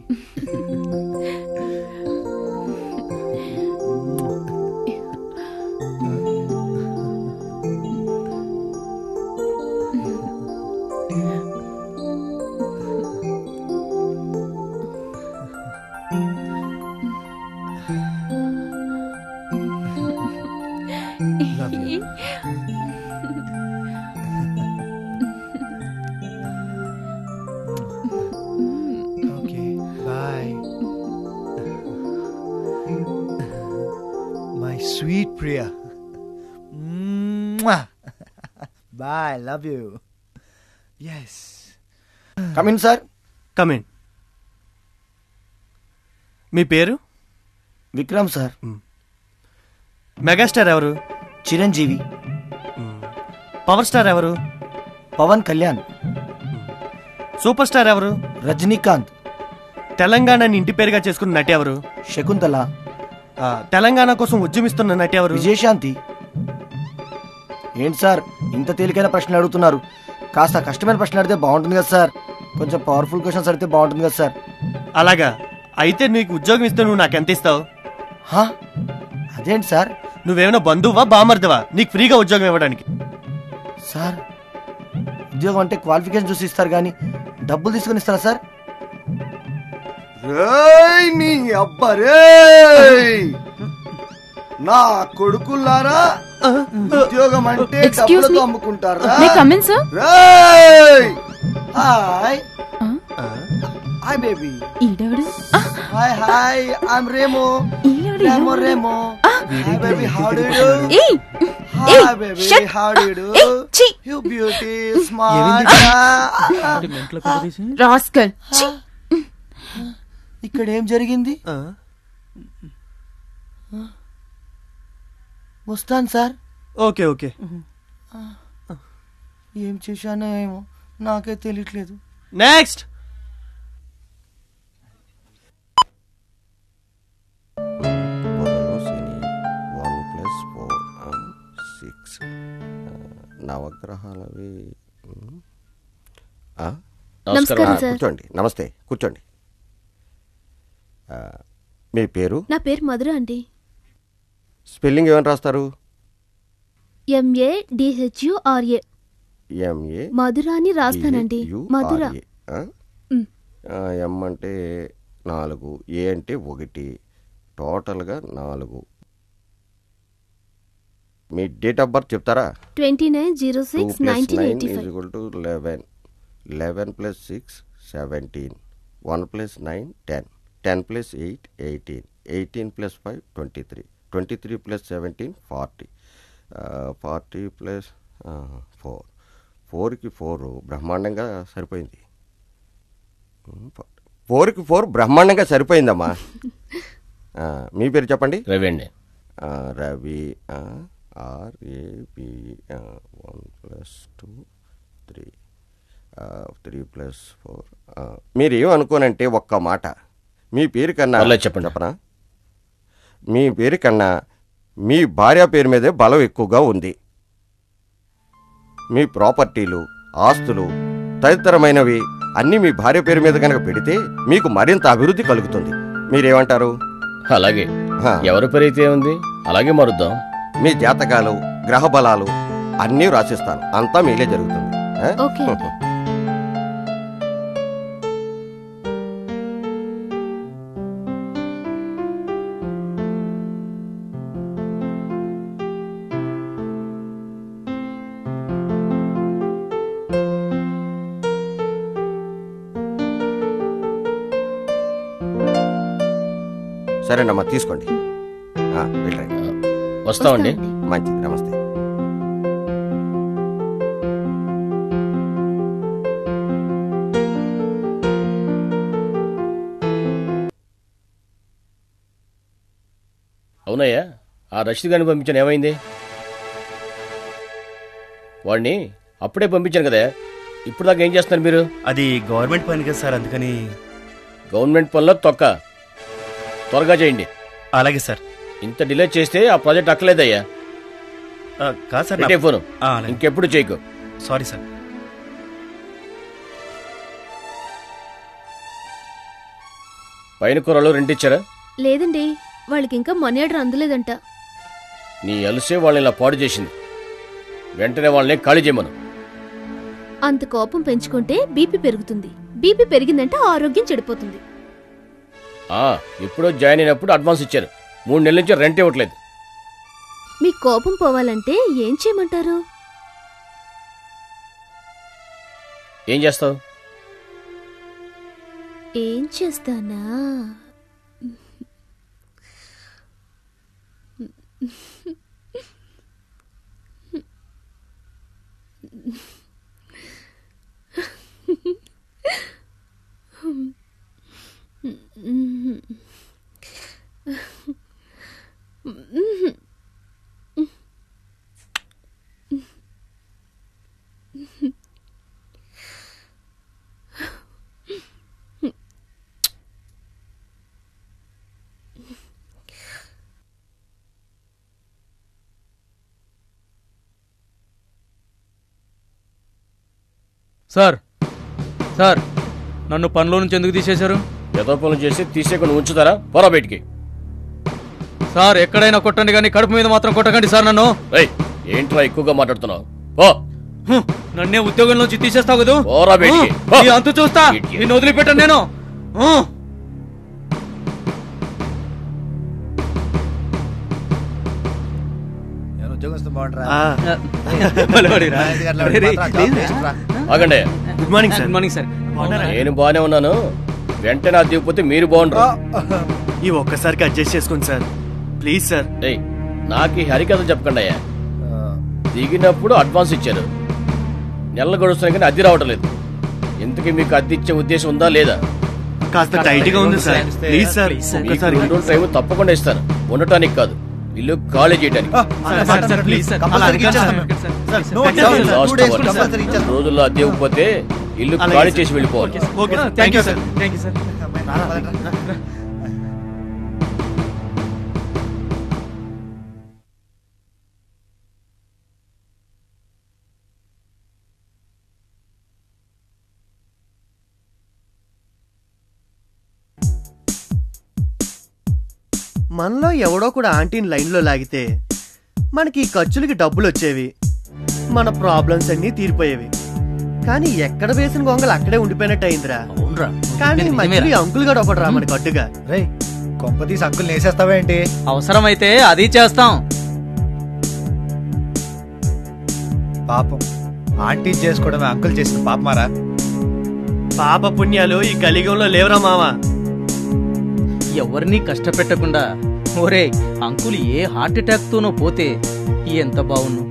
Priya. Bye, love you. Yes. Come in sir. Come in. మీ పేరు? విక్రమ్ సార్. మెగాస్టార్ ఎవరు? చిరంజీవి. పవర్ స్టార్ ఎవరు? పవన్ కళ్యాణ్. సూపర్ స్టార్ ఎవరు? రజనీకాంత్. తెలంగాణని ఇంటి పేరుగా చేసుకున్న నటి ఎవరు? శకుంతల. తెలంగాణ కోసం ఉద్యమిస్తున్న నటి ఎవరు? విజయశాంతి. ఏంటి సార్ ఇంత తేలికైన ప్రశ్నలు అడుగుతున్నారు? కాస్త కష్టమైన ప్రశ్నలు అడిగితే బాగుంటుంది కదా సార్. కొంచెం పవర్ఫుల్ క్వశ్చన్స్ అడిగితే బాగుంటుంది కదా సార్. అలాగా? అయితే నీకు ఉద్యోగం ఇస్తే నువ్వు నాకు ఎంత ఇస్తావు? అదేంటి సార్? నువ్వేమైనా బంధువా బామర్దవా నీకు ఫ్రీగా ఉద్యోగం ఇవ్వడానికి? సార్ ఉద్యోగం అంటే క్వాలిఫికేషన్ చూసి ఇస్తారు కానీ డబ్బులు తీసుకుని ఇస్తారా సార్? నీ అబ్బరే నా కొడుకులారా, ఉద్యోగం అంటే డబ్బులతో అమ్ముకుంటారా? Hi hi baby. Hi hi I'm Remo. Remo Remo. Hi baby, how do you do? Hi baby, how do you do? You beauty smart. Rascal. ఇక్కడ ఏం జరిగింది? వస్తాను సార్. Okay okay. ఏం చేశానో ఏమో నాకే తెలియట్లేదు. నెక్స్ట్. నవగ్రహాలవి. నమస్కారం సార్. కూర్చోండి. నమస్తే, కూర్చోండి. మీ పేరు? నా పేరు మధుర అండి. స్పెల్లింగ్ ఏమని రాస్తారు? MADHURA. మధుర అని రాస్తానండి. మధుర. ఎం అంటే 4, ఏ అంటే 1, టోటల్గా 4. మీ డేట్ ఆఫ్ బర్త్ చెప్తారా? 29/06/1985. 11. 11 + 6 17. 1 + 9 10. 10 + 8 18. 18 + 5 23. 23 + 17 40. 40 + 4. 4కి 4 బ్రహ్మాండంగా సరిపోయింది. 4కి 4 బ్రహ్మాండంగా సరిపోయిందమ్మా. మీ పేరు చెప్పండి. రవి అండి. రవి. RAB. 1 + 2 3. 3 + 4. మీరేం అనుకోనంటే ఒక్క మాట, మీ పేరు కన్నా చెప్పనా, మీ పేరు కన్నా మీ భార్య పేరు మీదే బలం ఎక్కువగా ఉంది. మీ ప్రాపర్టీలు, ఆస్తులు తదితరమైనవి అన్నీ మీ భార్య పేరు మీద కనుక పెడితే మీకు మరింత అభివృద్ధి కలుగుతుంది. మీరేమంటారు? అలాగే, ఎవరి పేరు అయితే ఉంది అలాగే మారుద్దాం. మీ జాతకాలు, గ్రహ బలాలు అన్నీ రాసిస్తాను. అంతా మీలే జరుగుతుంది. సరేనమ్మా, తీసుకోండి. వెళ్ళండి. వస్తామండి. మంచిది. నమస్తే. అవునయ్యా, ఆ రషీద్ గారిని పంపించాను, ఏమైంది? వాడిని అప్పుడే పంపించాను కదా, ఇప్పుడు దాకా ఏం చేస్తున్నారు మీరు? అది గవర్నమెంట్ పని కదా సార్, అందుకని. గవర్నమెంట్ పనిలో తొక్క, త్వరగా చేయండి. అలాగే సార్. ఇంత డిలే చేస్తే ఆ ప్రాజెక్ట్ అక్కలేదయ్యా. కాదు సార్, ఫోను ఇంకెప్పుడు చేయకు. Sorry sir. పైన కూరలో రెంట్ ఇచ్చారా? లేదండి, వాళ్ళకి ఇంకా మనీ ఆర్డర్ అందలేదంట. నీ అలసే వాళ్ళని ఇలా పాడు చేసింది. వెంటనే వాళ్ళని ఖాళీ చేయమను. అంత కోపం పెంచుకుంటే బీపీ పెరుగుతుంది. బీపీ పెరిగిందంటే ఆరోగ్యం చెడిపోతుంది. ఇప్పుడు జాయిన్ అయినప్పుడు అడ్వాన్స్ ఇచ్చారు, 3 నెలల నుంచి రెంట్ ఇవ్వట్లేదు. మీ కోపం పోవాలంటే ఏం చేయమంటారు? ఏం చేస్తావు? ఏం చేస్తానా? సార్ సార్ నన్ను పనిలో నుంచి ఎందుకు తీసేశారు? ఏదో పనులు చేసి తీసేకుండా ఉంచుతారా? పోరా బయటికి. సార్ ఎక్కడైనా కొట్టండి కానీ కడుపు మీద మాత్రం కొట్టకండి సార్ నన్ను. ఏంట్రా ఎక్కువగా మాట్లాడుతున్నావు? ఓ నన్నే ఉద్యోగంలోంచి తీసేస్తావు కదా? పోరా బయటికి. అంతు చూస్తా, నిన్ను వదిలిపెట్టాను నేను. ఆగండి. Good morning sir. Good morning sir. నేను బానే ఉన్నాను. వెంటనే అది దిగిపోతే మీరు బాగుంటారు. ఈ ఒక్కసారికి అడ్జస్ట్ చేసుకోండి సార్, ప్లీజ్ సార్. నాకు ఈ హరికథలు చెప్పకండి అయ్యా. దిగినప్పుడు అడ్వాన్స్ ఇచ్చారు, నెలలు గడుస్తున్నాయి కానీ అద్దె రావటం లేదు. ఇంతకీ మీకు అద్దె ఇచ్చే ఉద్దేశం ఉందా లేదా? కాస్త టైట్ గా ఉంది సార్, ప్లీజ్ సార్. ఒక్కసారి 2 రోజులు టైం తప్పకుండా ఇస్తాను, ఉండటానికి కాదు, ఇల్లు ఖాళీ చేయడానికి. రోజుల్లో అద్దె ఇవ్వకపోతే ఇల్లు ఖాళీ చేసి వెళ్ళిపోవాలి. మనలో ఎవడో కూడా ఆంటీని లైన్లో లాగితే మనకి ఈ ఖర్చులకి డబ్బులు వచ్చేవి, మన ప్రాబ్లమ్స్ అన్నీ తీరిపోయేవి. కానీ ఎక్కడ వేసిన గొంగలు అక్కడే ఉండిపోయినట్టు అయిందిరా. కానీ మళ్ళీ అంకుల్ గడు ఒకడు రా మనకి అడ్డుగా. కొంపతీసి అంకుల్ వేసేస్తావేంటి? అవసరమైతే అది చేస్తాం. పాపం ఆంటీ చేసుకోవడమే అంకుల్ చేసిన పాపమారా. పాప పుణ్యాలు ఈ కలియుగంలో లేవరా మావా. ఎవరిని కష్టపెట్టకుండా ఒరే అంకుల్ ఏ హార్ట్ అటాక్ తోనో పోతే ఎంత బావును.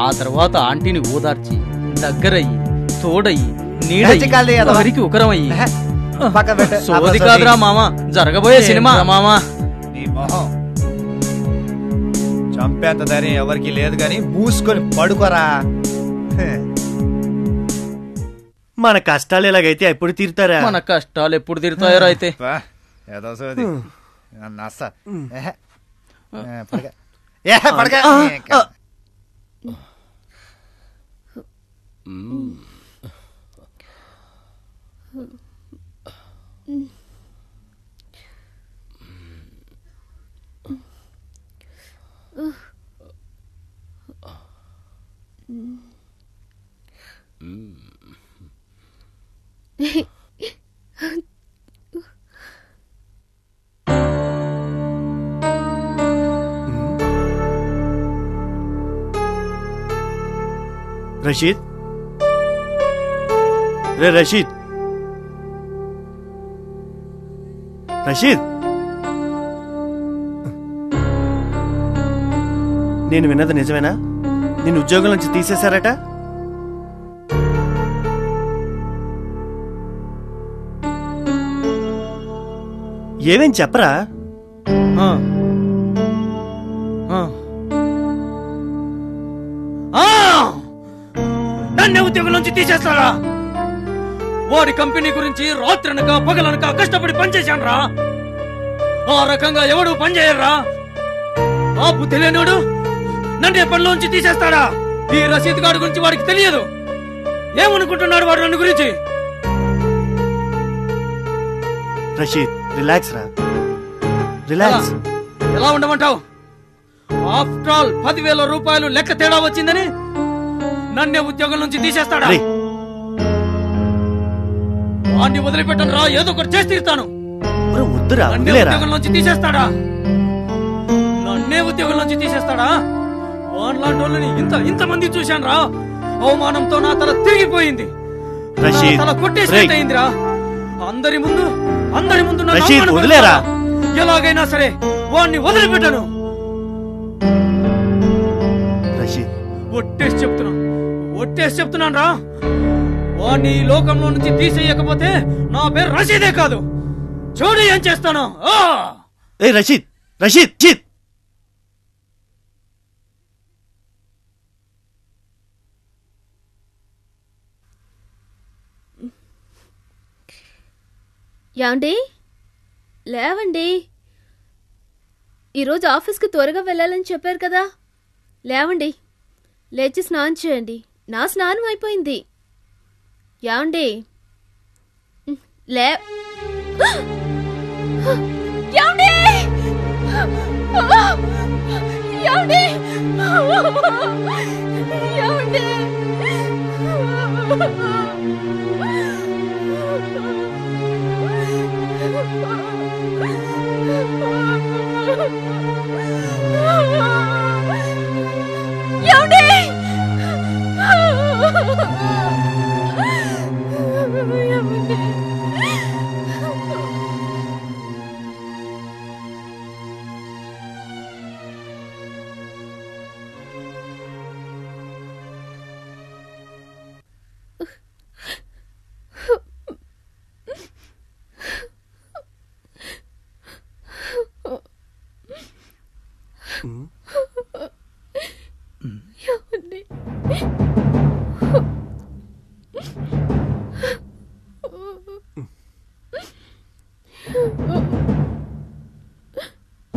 ఆ తర్వాత ఆంటీని ఓదార్చి దగ్గరయ్యి తోడయ్యి నీడకి ఒకరమయ్యి. సోది కాదురా మామ, జరగబోయే సినిమా మామా. నీ మొహం చంపేంత ధైర్యం ఎవరికి లేదు గాని మూసుకొని పడుకోరా. మన కష్టాలు ఎలాగైతే ఎప్పుడు తీరుతారా? మన కష్టాలు ఎప్పుడు తీరుతాయో అయితే. ఏదో సోది నస్స. పడగా రషీద్, రే రషీద్, రషీద్, నేను విన్నది నిజమేనా? నేను ఉద్యోగం నుంచి తీసేశారట? ఏమేం చెప్పరా? నన్నే ఉద్యోగం నుంచి తీసేస్తారా? వాడి కంపెనీ గురించి రాత్రనక పగలనక కష్టపడి పనిచేశాను రా. ఆ రకంగా ఎవడు పనిచేయరా? ఆ బుద్ధి లేనోడు నన్నే పనిలోంచి తీసేస్తాడా? ఈ రసీద్ గారి గురించి వాడికి తెలియదు. ఏమనుకుంటున్నాడు వాడు నన్ను గురించి? రషీద్ రిలాక్స్ రా, రిలాక్స్. ఎలా ఉండమంటావు? ఆఫ్టర్ ఆల్ 10,000 రూపాయలు లెక్క తేడా వచ్చిందని నన్నే ఉద్యోగం నుంచి తీసేస్తాడా? వాడిని వదిలిపెట్టను రా, ఏదో ఒకటి చేసి తీరుతాను. నన్నే ఉద్యోగం నుంచి తీసేస్తాడా? నన్నే ఉద్యోగం నుంచి తీసేస్తాడా? వాన్లాంటి వాళ్ళని ఇంతమంది చూశాను రా. అవమానంతో నా తల తిరిగిపోయింది, తల కొట్టేసినట్టయిందిరా. అందరి ముందు వదిలేరా. ఎలాగైనా సరే వాణ్ణి వదిలిపెట్టను. ఒట్టేసి చెప్తున్నాను రా, వాణ్ణి ఈ లోకంలో నుంచి తీసేయకపోతే నా పేరు రషీదే కాదు. చూడు ఏం చేస్తాను. రషీద్, రషీద్, రషీద్, యాండి లేవండి. ఈరోజు ఆఫీస్కి త్వరగా వెళ్ళాలని చెప్పారు కదా. లేవండి, లేచి స్నానం చేయండి. నా స్నానం అయిపోయింది. యాండి లే యాండి యాండి యాండి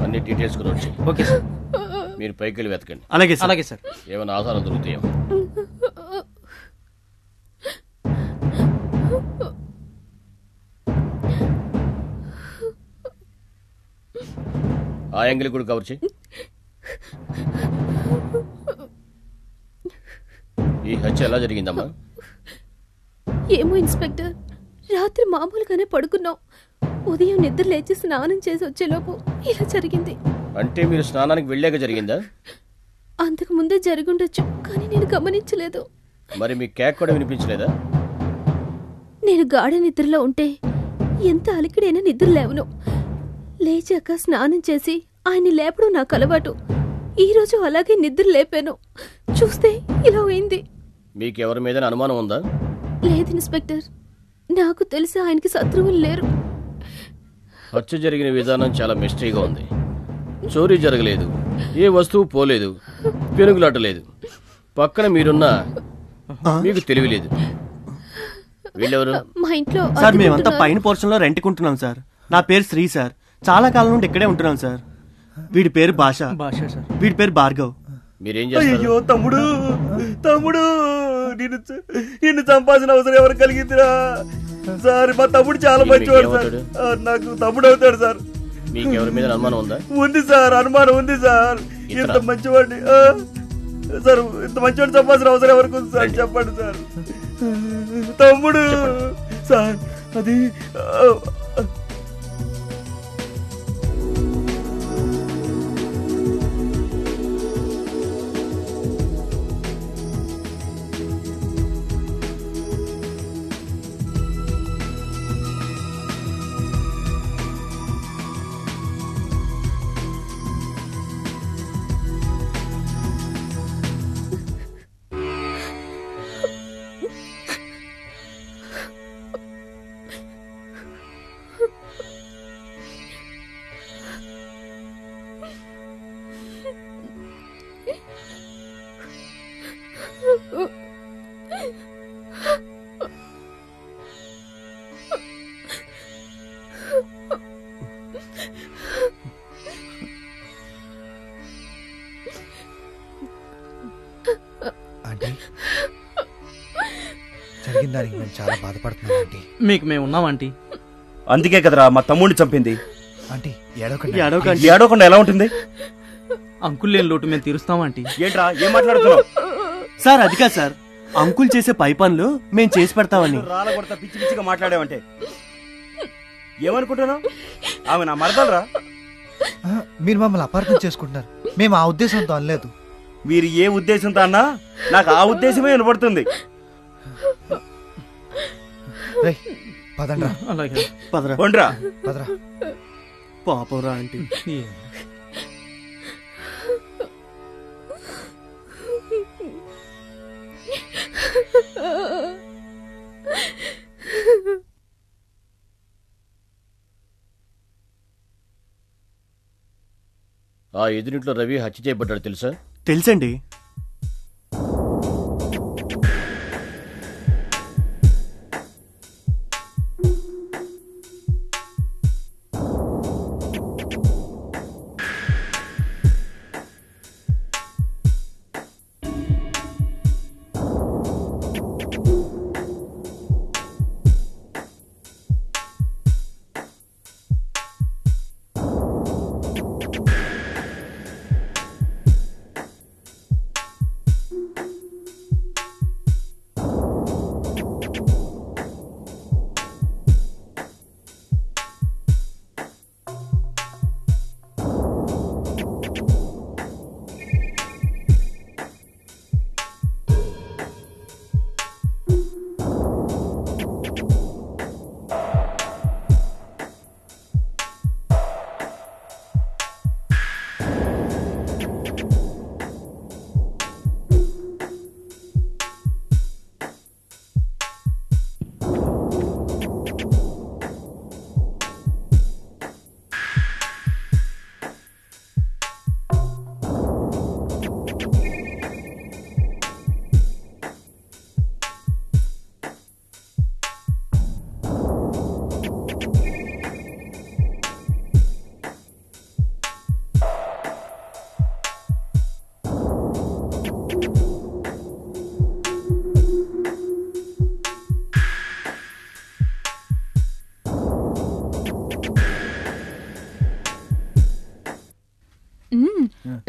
అన్ని డీటెయిల్స్ గురించి ఓకే సార్. మీరు పైకి వెళ్ళి వెతకండి. అలాగే సార్. అలాగే సార్. ఏమైనా ఆధారం దొరుకుతాయో. ఆ యాంగిల్ కూడా కవర్ చేయి. ఈ హత్య ఎలా జరిగిందమ్మా? ఏమో ఇన్స్పెక్టర్, రాత్రి మామూలుగానే పడుకున్నాం. ఉదయం నిద్ర లేచి స్నానం చేసి వచ్చేలోపు ఇలా జరిగింది. అంటే మీరు స్నానానికి వెళ్ళాక జరిగిందా? అంతకు ముందే జరుగుండొచ్చు, కానీ నేను గమనించలేదు. మరి మీ కేక్ కూడా వినిపించలేదా? నేను గాఢ నిద్రలో ఉంటే ఎంత అలికిడైనా నిద్ర లేవను. లేచాక స్నానం చేసి ఆయన్ని లేపడం నాకు అలవాటు. ఈరోజు అలాగే నిద్ర లేపాను. చూస్తే ఇలా అయింది. మీకెవరి మీద అనుమానం ఉందా? లేదు ఇన్స్పెక్టర్, నాకు తెలిసి ఆయనకి శత్రువులు లేరు. హత్య జరిగిన విధానం చాలా మిస్టరీగా ఉంది. చోరీ జరగలేదు, ఏ వస్తువు పోలేదు, పెనుగులాట లేదు, పక్కన మీరున్నా మీకు తెలియలేదు. వీళ్ళెవరు? మా ఇంట్లో సార్ మేమంతా పైన పోర్షన్ లో రెంట్కుంటున్నాం సార్. నా పేరు శ్రీ సార్. చాలా కాలం నుండి ఇక్కడే ఉంటున్నాం సార్. వీడి పేరు భాష. సార్. వీడి పేరు భార్గవ్. మీరేం చేస్తారు? అయ్యో తమ్ముడు, తమ్ముడు, నిన్ను చంపాల్సిన అవసరం ఎవరు కలిగిందిరా? సార్ మా తమ్ముడు చాలా మంచివాడు సార్. నాకు తమ్ముడు అవుతాడు సార్. మీకు ఎవరి మీద అనుమానం ఉందా? ఉంది సార్, అనుమానం ఉంది సార్. ఇంత మంచివాడిని సార్, ఇంత మంచివాడిని చంపాల్సిన అవసరం ఎవరికి ఉంది సార్? చెప్పండి సార్. తమ్ముడు సార్, అది జరిగిందానికి మేము చాలా బాధపడుతున్నాం ఆంటీ. మీకు మేము ఉన్నాం ఆంటీ. అందుకే కదరా మా తమ్ముడిని చంపింది. ఆంటీ ఏడవకండి. ఏడవకుండా ఎలా ఉంటుంది? అంకుల్ లేని లోటు మేము తీరుస్తాం ఆంటీ. ఏంట్రా ఏం మాట్లాడుతున్నావు? సార్ అది కాదు సార్, అంకుల్ చేసే పై పనులు మేము చేసి పెడతామని. రాలగొడతా పిచ్చి పిచ్చిగా మాట్లాడావంటే ఏమనుకుంటున్నావు? ఆమె నా మరదలరా? మీరు మమ్మల్ని అపార్థం చేసుకుంటున్నారు. మేము ఆ ఉద్దేశంతో అనలేదు. మీరు ఏ ఉద్దేశంతో అన్నా నాకు ఆ ఉద్దేశమే వినపడుతుంది. పదండ్రా. అలాగే పదరా. పండ్రా. పదరా. పాపరా ఆంటీ. ఆ ఎదురింట్లో రవి హత్య చేయబడ్డాడు తెలుసా? తెలుసండి.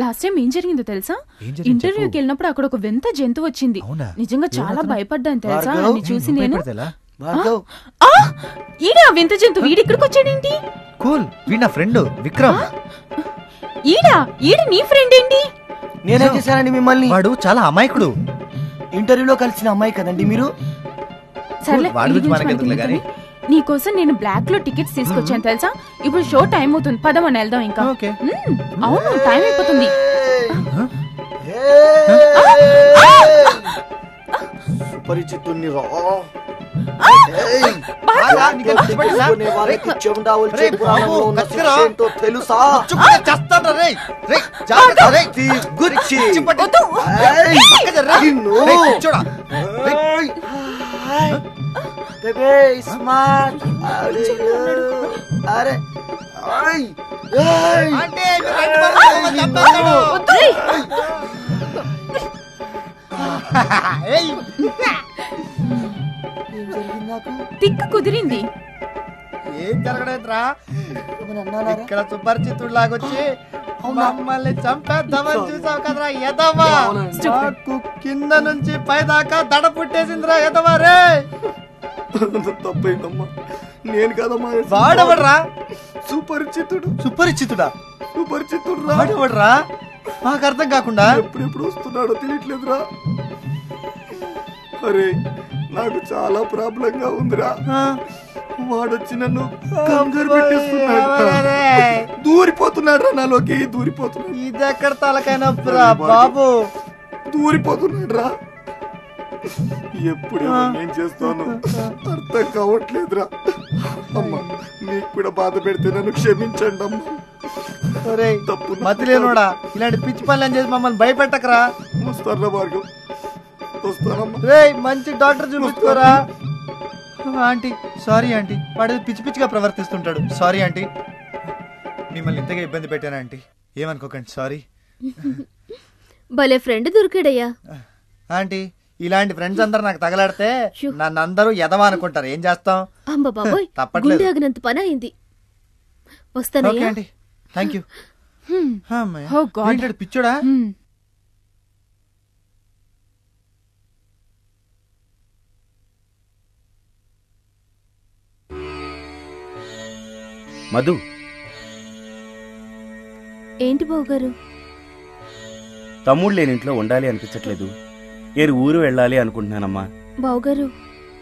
లాస్ట్ టైం ఏం జరిగిందో తెలుసా? ఇంటర్వ్యూకి వెళ్ళినప్పుడు అక్కడ ఒక వింత జంతువు వచ్చింది. నిజంగా చాలా భయపడ్డాను తెలుసా అని చూసి నేను. ఈడా వింత జంతువు వీడి ఇక్కడికి వచ్చాడేంటి? కూల్, వీడు నా ఫ్రెండ్ విక్రమ్. ఈడ నీ ఫ్రెండ్ ఏంటి? నేనేం చేశానండి మిమ్మల్ని? వాడు చాలా అమాయకుడు. ఇంటర్వ్యూలో కలిసిన అమ్మాయి కదండి మీరు. సర్లే, నీకోసం నేను బ్లాక్ లో టికెట్స్ తీసుకొచ్చాను తెలుసా? ఇప్పుడు షో టైం అవుతుంది, పదమని వెళ్దాం ఇంకా. అవును, టైం అయిపోతుంది. సుపరిచితుణ్ణి రా. తెలుసా? అరే తిక్కు కుదిరింది. ఏం జరగలేదురా, ఇక్కడ సుపరిచితుడు లాగొచ్చి మమ్మల్ని చంపేద్దామని చూసావు కదరా ఎదవా. నాకు కింద నుంచి పైదాకా దడ పుట్టేసిందిరా ఎదవా. రే తప్పైందమ్మా, నేను కదమ్మా. వాడవడరా సుపరిచితుడు. సుపరిచితుడా? సుపరిచితుడు వాడవడరా? మాకు అర్థం కాకుండా ఎప్పుడెప్పుడు వస్తున్నాడో తెలియట్లేదురా. అరే నాకు చాలా ప్రాబ్లం గా ఉందిరా. వాడొచ్చి నన్ను కంగారు పెట్టేస్తున్నాడు, దూరిపోతున్నాడు రా నాలోకి, దూరిపోతున్నాడు. ఇది ఎక్కడ తలకైనా బాబు, దూరిపోతున్నాడు రా. ఎప్పుడు ఏం చేస్తాను అర్థం కావట్లేదురా. అమ్మా నీకు కూడా బాధ పెడితే నన్ను క్షమించండి అమ్మా. తప్పు మతి లేనోడా, ఇలాంటి పిచ్చి పనులు చేసి మమ్మల్ని భయపెట్టకరా. వస్తారా మార్గం, వస్తానమ్మా. రే మంచి డాక్టర్ చూపించుకోరా. ఆంటీ సారీ ఆంటీ, వాడు పిచ్చి పిచ్చిగా ప్రవర్తిస్తుంటాడు. సారీ ఆంటీ, మిమ్మల్ని ఇంతగా ఇబ్బంది పెట్టాను ఆంటీ, ఏమనుకోకండి. సారీ. భలే ఫ్రెండ్ దొరికాడయ్యా. ఆంటీ ఇలాంటి ఫ్రెండ్స్ అందరు నాకు తగలాడితే నన్ను అందరూ ఎదవా అనుకుంటారు. ఏం చేస్తాం? అమ్మ బాబోయ్, తప్పట్లేదు. ఆగినంత పని అయింది. వస్తానయ్యా. Thank you. పిచ్చోడా? మధు, ఏంటి బావగారు? తమ్ముడు లేని ఇంట్లో ఉండాలి అనిపించట్లేదు, నేను ఊరు వెళ్ళాలి అనుకుంటున్నానమ్మా. బావగారు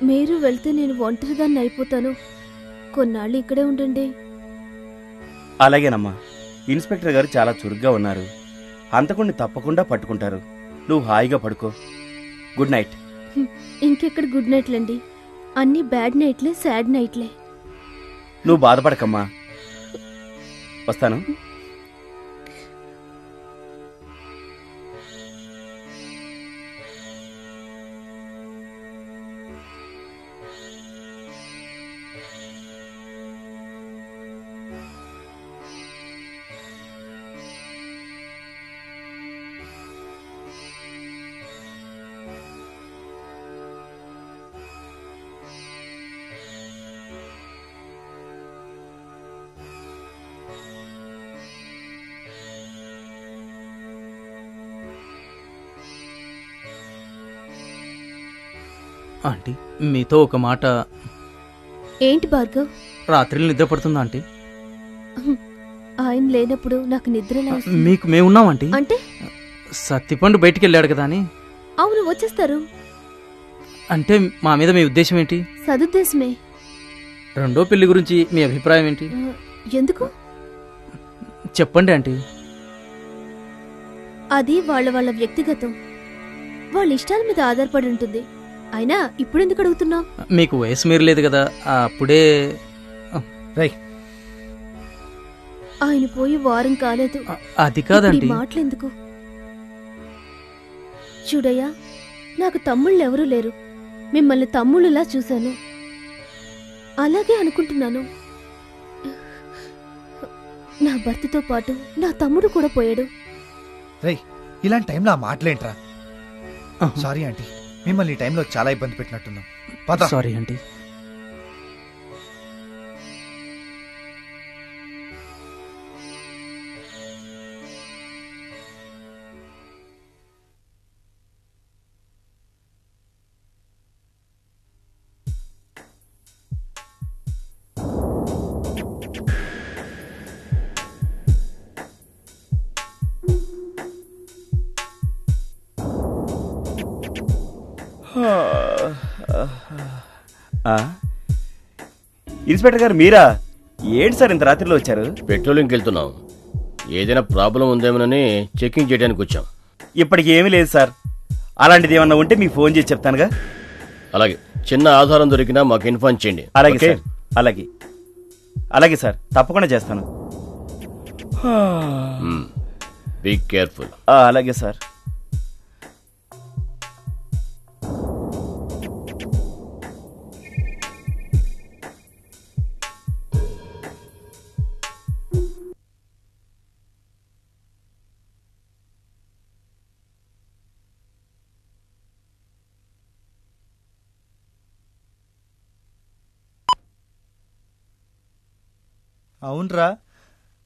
మీరు వెళ్తే నేను ఒంటరిదాన్ని అయిపోతాను, కొన్నాళ్ళు ఇక్కడే ఉండండి. అలాగేనమ్మా, ఇన్స్పెక్టర్ గారు చాలా చురుగ్గా ఉన్నారు, హంతకుణ్ణి తప్పకుండా పట్టుకుంటారు. నువ్వు హాయిగా పడుకో. Good night. ఇంకెక్కడ గుడ్ నైట్లండి, అన్ని బ్యాడ్ నైట్లే, సాడ్ నైట్లే. నువ్వు బాధపడకమ్మా, వస్తాను. ఆంటీ మీతో ఒక మాట. ఏంటి భార్గవ్? రాత్రి నిద్ర పడుతుందా ఆంటీ? ఆయన లేనప్పుడు నాకు నిద్ర. మీకు మేమున్నాం ఆంటీ. అంటే సత్తిపండు బయటికి వెళ్ళాడు కదా అని. అవును, వచ్చేస్తారు. అంటే మా మీద మీ ఉద్దేశం ఏంటి? సదుద్దేశమే. రెండో పెళ్లి గురించి మీ అభిప్రాయం ఏంటి? ఎందుకు చెప్పండి ఆంటీ. అది వాళ్ళ వ్యక్తిగతం, వాళ్ళ ఇష్టాల మీద ఆధారపడి ఉంటుంది. అయినా ఇప్పుడు ఎందుకు అడుగుతున్నావు? మీకు వయసు మీరలేదు కదా, అప్పుడే. ఆయన పోయి వారం కాలేదు. అది కాదండి. మాటలెందుకు? చూడయ్యా, నాకు తమ్ముళ్ళు ఎవరూ లేరు. మిమ్మల్ని తమ్ముళ్ళలా చూశాను, అలాగే అనుకుంటున్నాను. నా భర్తతో పాటు నా తమ్ముడు కూడా పోయాడు. ఇలాంటి టైంలో ఆ మాటలేంట్రా? సారీ ఆంటీ, మిమ్మల్ని ఈ టైంలో చాలా ఇబ్బంది పెట్టినట్టున్నాం. పద. Sorry aunty. ఇన్స్పెక్టర్ గారు మీరా? ఏంటి సార్ ఇంత రాత్రిలో వచ్చారు? పెట్రోలింగ్కి వెళ్తున్నాం. ఏదైనా ప్రాబ్లం ఉందేమోనని చెకింగ్ చేయడానికి వచ్చాం. ఇప్పటికి ఏమీ లేదు సార్. అలాంటిది ఏమన్నా ఉంటే మీకు ఫోన్ చేసి చెప్తానుగా. అలాగే, చిన్న ఆధారం దొరికినా మాకు ఇన్ఫార్మ్ చేయండి. అలాగే సార్. అలాగే అలాగే సార్, తప్పకుండా చేస్తాను. Be careful. అలాగే సార్. అవునరా,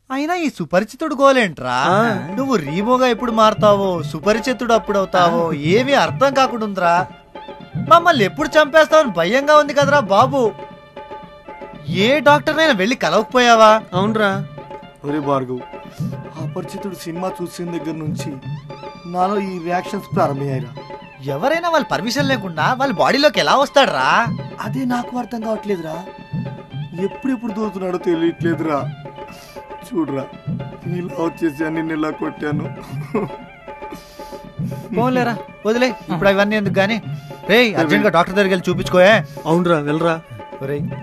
అయినా ఈ సుపరిచితుడు గోలేంట్రా? నువ్వు రీమోగా ఎప్పుడు మారుతావో, సుపరిచితుడు అప్పుడు అవుతావో ఏమీ అర్థం కాకుండా మమ్మల్ని ఎప్పుడు చంపేస్తావని భయంగా ఉంది కదరా బాబు. ఏ డాక్టర్నైనా వెళ్ళి కలవకపోయావా? అవునరా. ఒరే భార్గవ్, అపరిచితుడు సినిమా చూసిన దగ్గర నుంచి నాలో ఈ రియాక్షన్స్ ప్రారంభమయ్యాయిరా. ఎవరైనా వాళ్ళ పర్మిషన్ లేకుండా వాళ్ళ బాడీలోకి ఎలా వస్తాడరా? అదే నాకు అర్థం కావట్లేదురా. ఎప్పుడెప్పుడు దూరుతున్నాడో తెలియట్లేదురా. చూడరా, ఇలా వచ్చేసి నిన్ను ఇలా కొట్టాను. పోలేరా, వదిలే ఇప్పుడు అవన్నీ ఎందుకు గానీ. రేయ్, అర్జెంట్ గా డాక్టర్ దగ్గరికి వెళ్ళి చూపించుకోయే. అవునరా, వెళ్ళరా.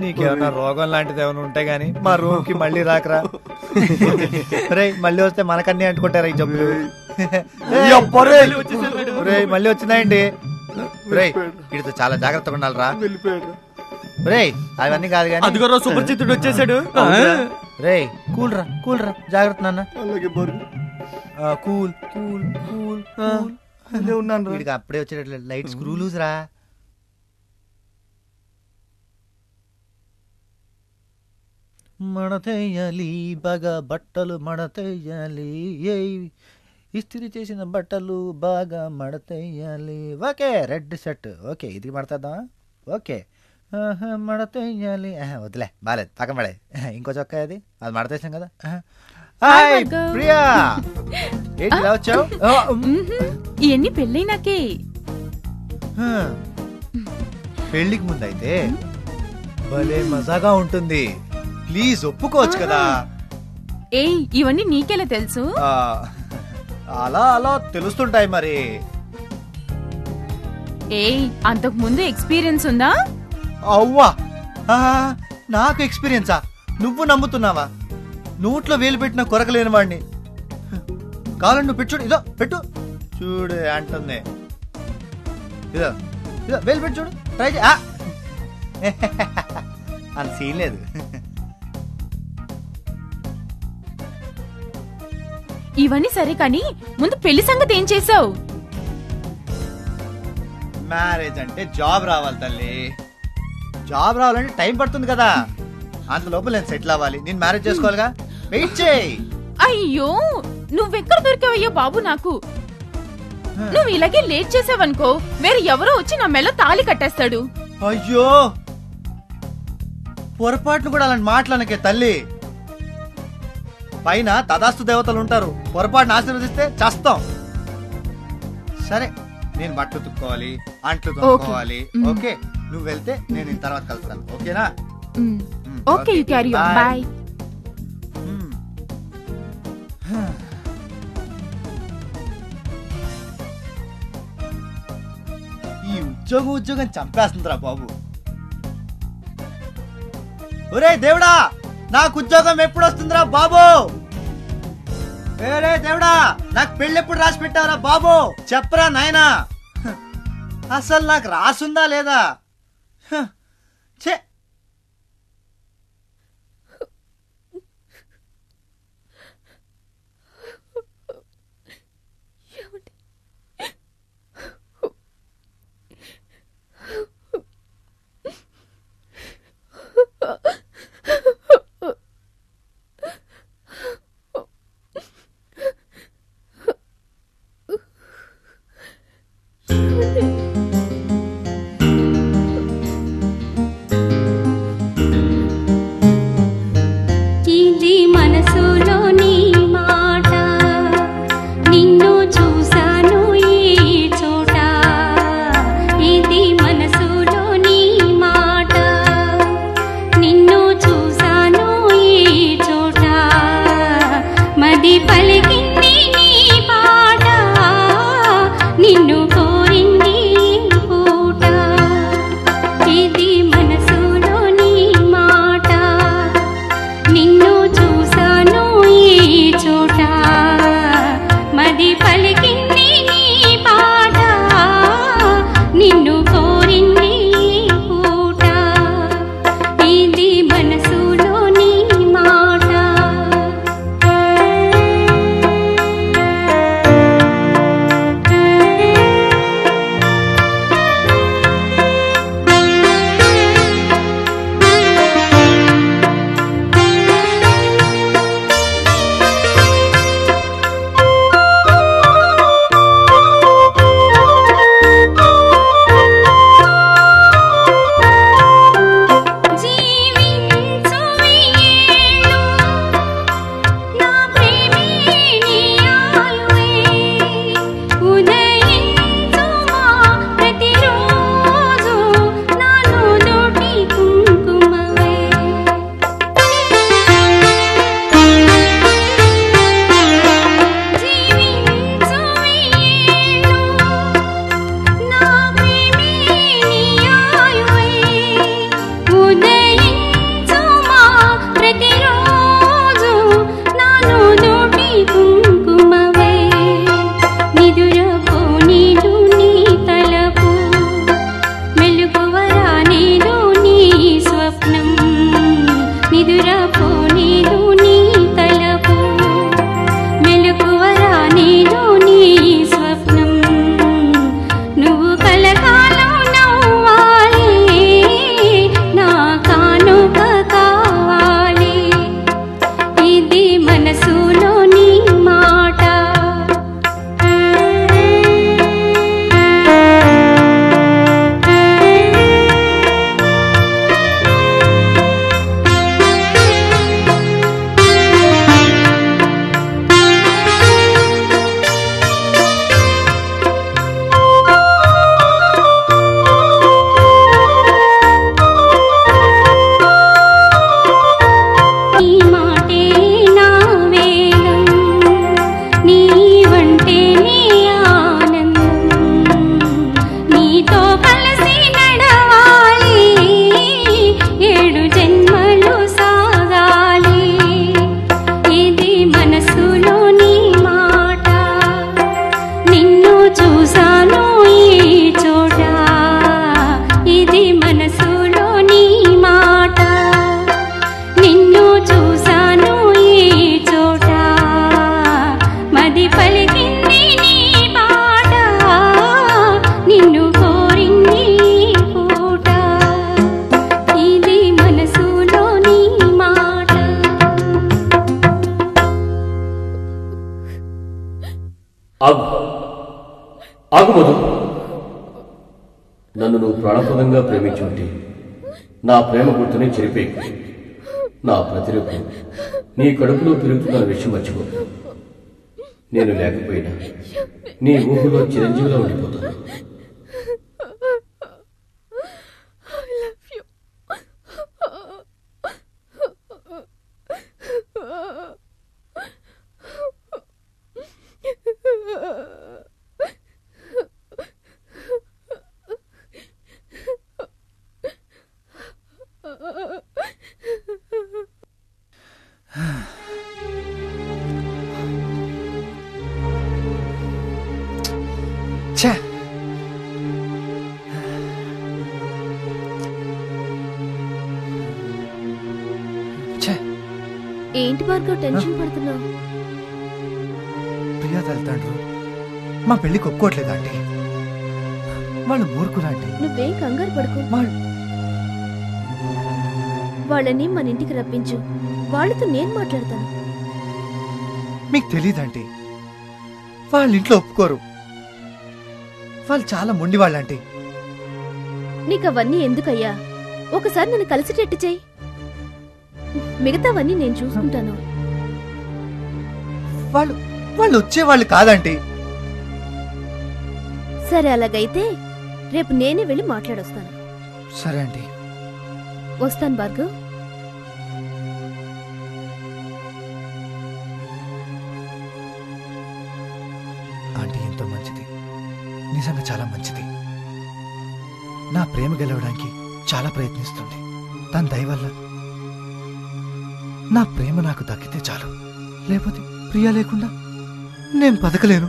నీకేమన్నా రోగం లాంటిది ఏమైనా ఉంటే గానీ మా రూమ్ కి మళ్ళీ రాకరా. రే, మళ్ళీ వస్తే మనకన్నీ అంటుకుంటారా ఈ జబ్బులు? మళ్ళీ వచ్చినాయండి. రే, వీటితో చాలా జాగ్రత్తగా ఉండాలిరా. రే, అవన్నీ కాదు కానీ అదిగో సుపరిచితుడు వచ్చేసాడు. రే, కూల్ రా, జాగ్రత్త నాన్న. అలాగే కూల్ కూల్ కూల్ ఉన్నాను. వీడికి అప్పుడే వచ్చేటట్లు లైట్ స్క్రూ లూజ్ రా. మడతేయాలి బాగా బట్టలు మడతేయాలి, ఇస్త్రీ చేసిన బట్టలు బాగా మడతేయాలి. Okay, red shirt. ఓకే, ఇది మడతేద్దామా? ఓకే, మడతేయాలి. వద్దులే, బాలేదు, పక్కన పడే. ఇంకో చొక్కా అది మడతేసాం కదా. హాయ్ ప్రియా, ఏంటి ఇలా వచ్చావు? ఇవన్నీ పెళ్ళైనాకే. పెళ్లికి ముందైతే భలే మజాగా ఉంటుంది. ప్లీజ్ ఒప్పుకోవచ్చు కదా. ఏయ్, ఇవన్నీ నీకెలా తెలుసు? అలా అలా తెలుస్తుంటాయి మరి. ఏయ్, అంతకు ముందు ఎక్స్పీరియన్స్ ఉందా? అవ్వా, నాకు ఎక్స్పీరియన్సా? నువ్వు నమ్ముతున్నావా? నోట్లో వేలు పెట్టిన కొరకలేని వాడిని. కావాలండి నువ్వు పెట్టు, ఇదో పెట్టు చూడు అంటుంది. ఇదో ఇదో వేలు పెట్టి చూడు, ట్రై చే. అంత సీన్ లేదు. ఇవన్నీ సరే కానీ ముందు పెళ్లి సంగతి ఏం చేసావు? మ్యారేజ్ అంటే జాబ్ రావాలి తల్లి. జాబ్ రావాలంటే టైం పడుతుంది కదా. అంత లోపల నేను సెటిల్ అవ్వాలి, నేను మ్యారేజ్ చేసుకోవాలిగా. వెయిట్ చేయి. అయ్యో, నువ్వెక్కడ దొరికావయ్యో బాబు నాకు. నువ్వు ఇలాగే లేట్ చేసావనుకో వేరే ఎవరో వచ్చి నా మెల్ల తాళి కట్టేస్తాడు. అయ్యో, పొరపాట్లు కూడా అలాంటి మాటలనకే తల్లి. పైన తదాస్తు దేవతలు ఉంటారు, పొరపాటును ఆశీర్వదిస్తే చేస్తాం. సరే, నేను బట్టలు తుక్కోవాలి, అంట్లు తొక్కోవాలి. ఓకే, నువ్వు వెళ్తే నేను తర్వాత కలుస్తాను. ఓకేనా? Okay, you carry on. By. ఈ ఉద్యోగం చంపేస్తుందిరా బాబు. ఒరే దేవుడా, నాకు ఉద్యోగం ఎప్పుడు వస్తుందిరా బాబు? వేరే దేవుడా, నాకు పెళ్ళి ఎప్పుడు రాసి పెట్టావరా బాబు? చెప్పరా నాయనా. అసలు నాకు రాసుందా లేదా? ఛే, నన్ను నువ్వు ప్రాణప్రదంగా ప్రేమించి ఉంటే నా ప్రేమ గుర్తుని చెరిపేకు. నా ప్రతిరూపం నీ కడుపులో పెరుగుతున్న విషయం మర్చిపో. నేను లేకపోయినా నీ ఊహలో చిరంజీవిలో ఉండిపోతాను. ఏంటి భార్గవ్ టెన్షన్ పడుతున్నావు? ప్రియా తల్లిదండ్రులు మా పెళ్లికి ఒప్పుకోవట్లేదు ఆంటీ. వాళ్ళు మూర్ఖులు ఆంటీ. నువ్వేం కంగారు పడుకో. వాళ్ళని మన ఇంటికి రప్పించు, వాళ్ళతో నేను మాట్లాడతాను. మీకు తెలియదంటీ, వాళ్ళ ఇంట్లో ఒప్పుకోరు. వాళ్ళు చాలా మొండి వాళ్ళంటీ. నీకవన్నీ ఎందుకయ్యా? ఒకసారి నన్ను కలిసిటట్టు చెయ్యి, మిగతావన్నీ నేను చూసుకుంటాను. వాళ్ళు వచ్చేవాళ్ళు కాదంటీ. సరే, అలాగైతే రేపు నేనే వెళ్ళి మాట్లాడొస్తాను. సరే ఆంటీ. వస్తాను భార్గవ్. ఆంటీ ఎంతో మంచిది, నిజంగా చాలా మంచిది. నా ప్రేమ గెలవడానికి చాలా ప్రయత్నిస్తుంది. తన దయ వల్ల నా ప్రేమ నాకు దక్కితే చాలు. లేకపోతే ప్రియా లేకుండా నేను బతకలేను.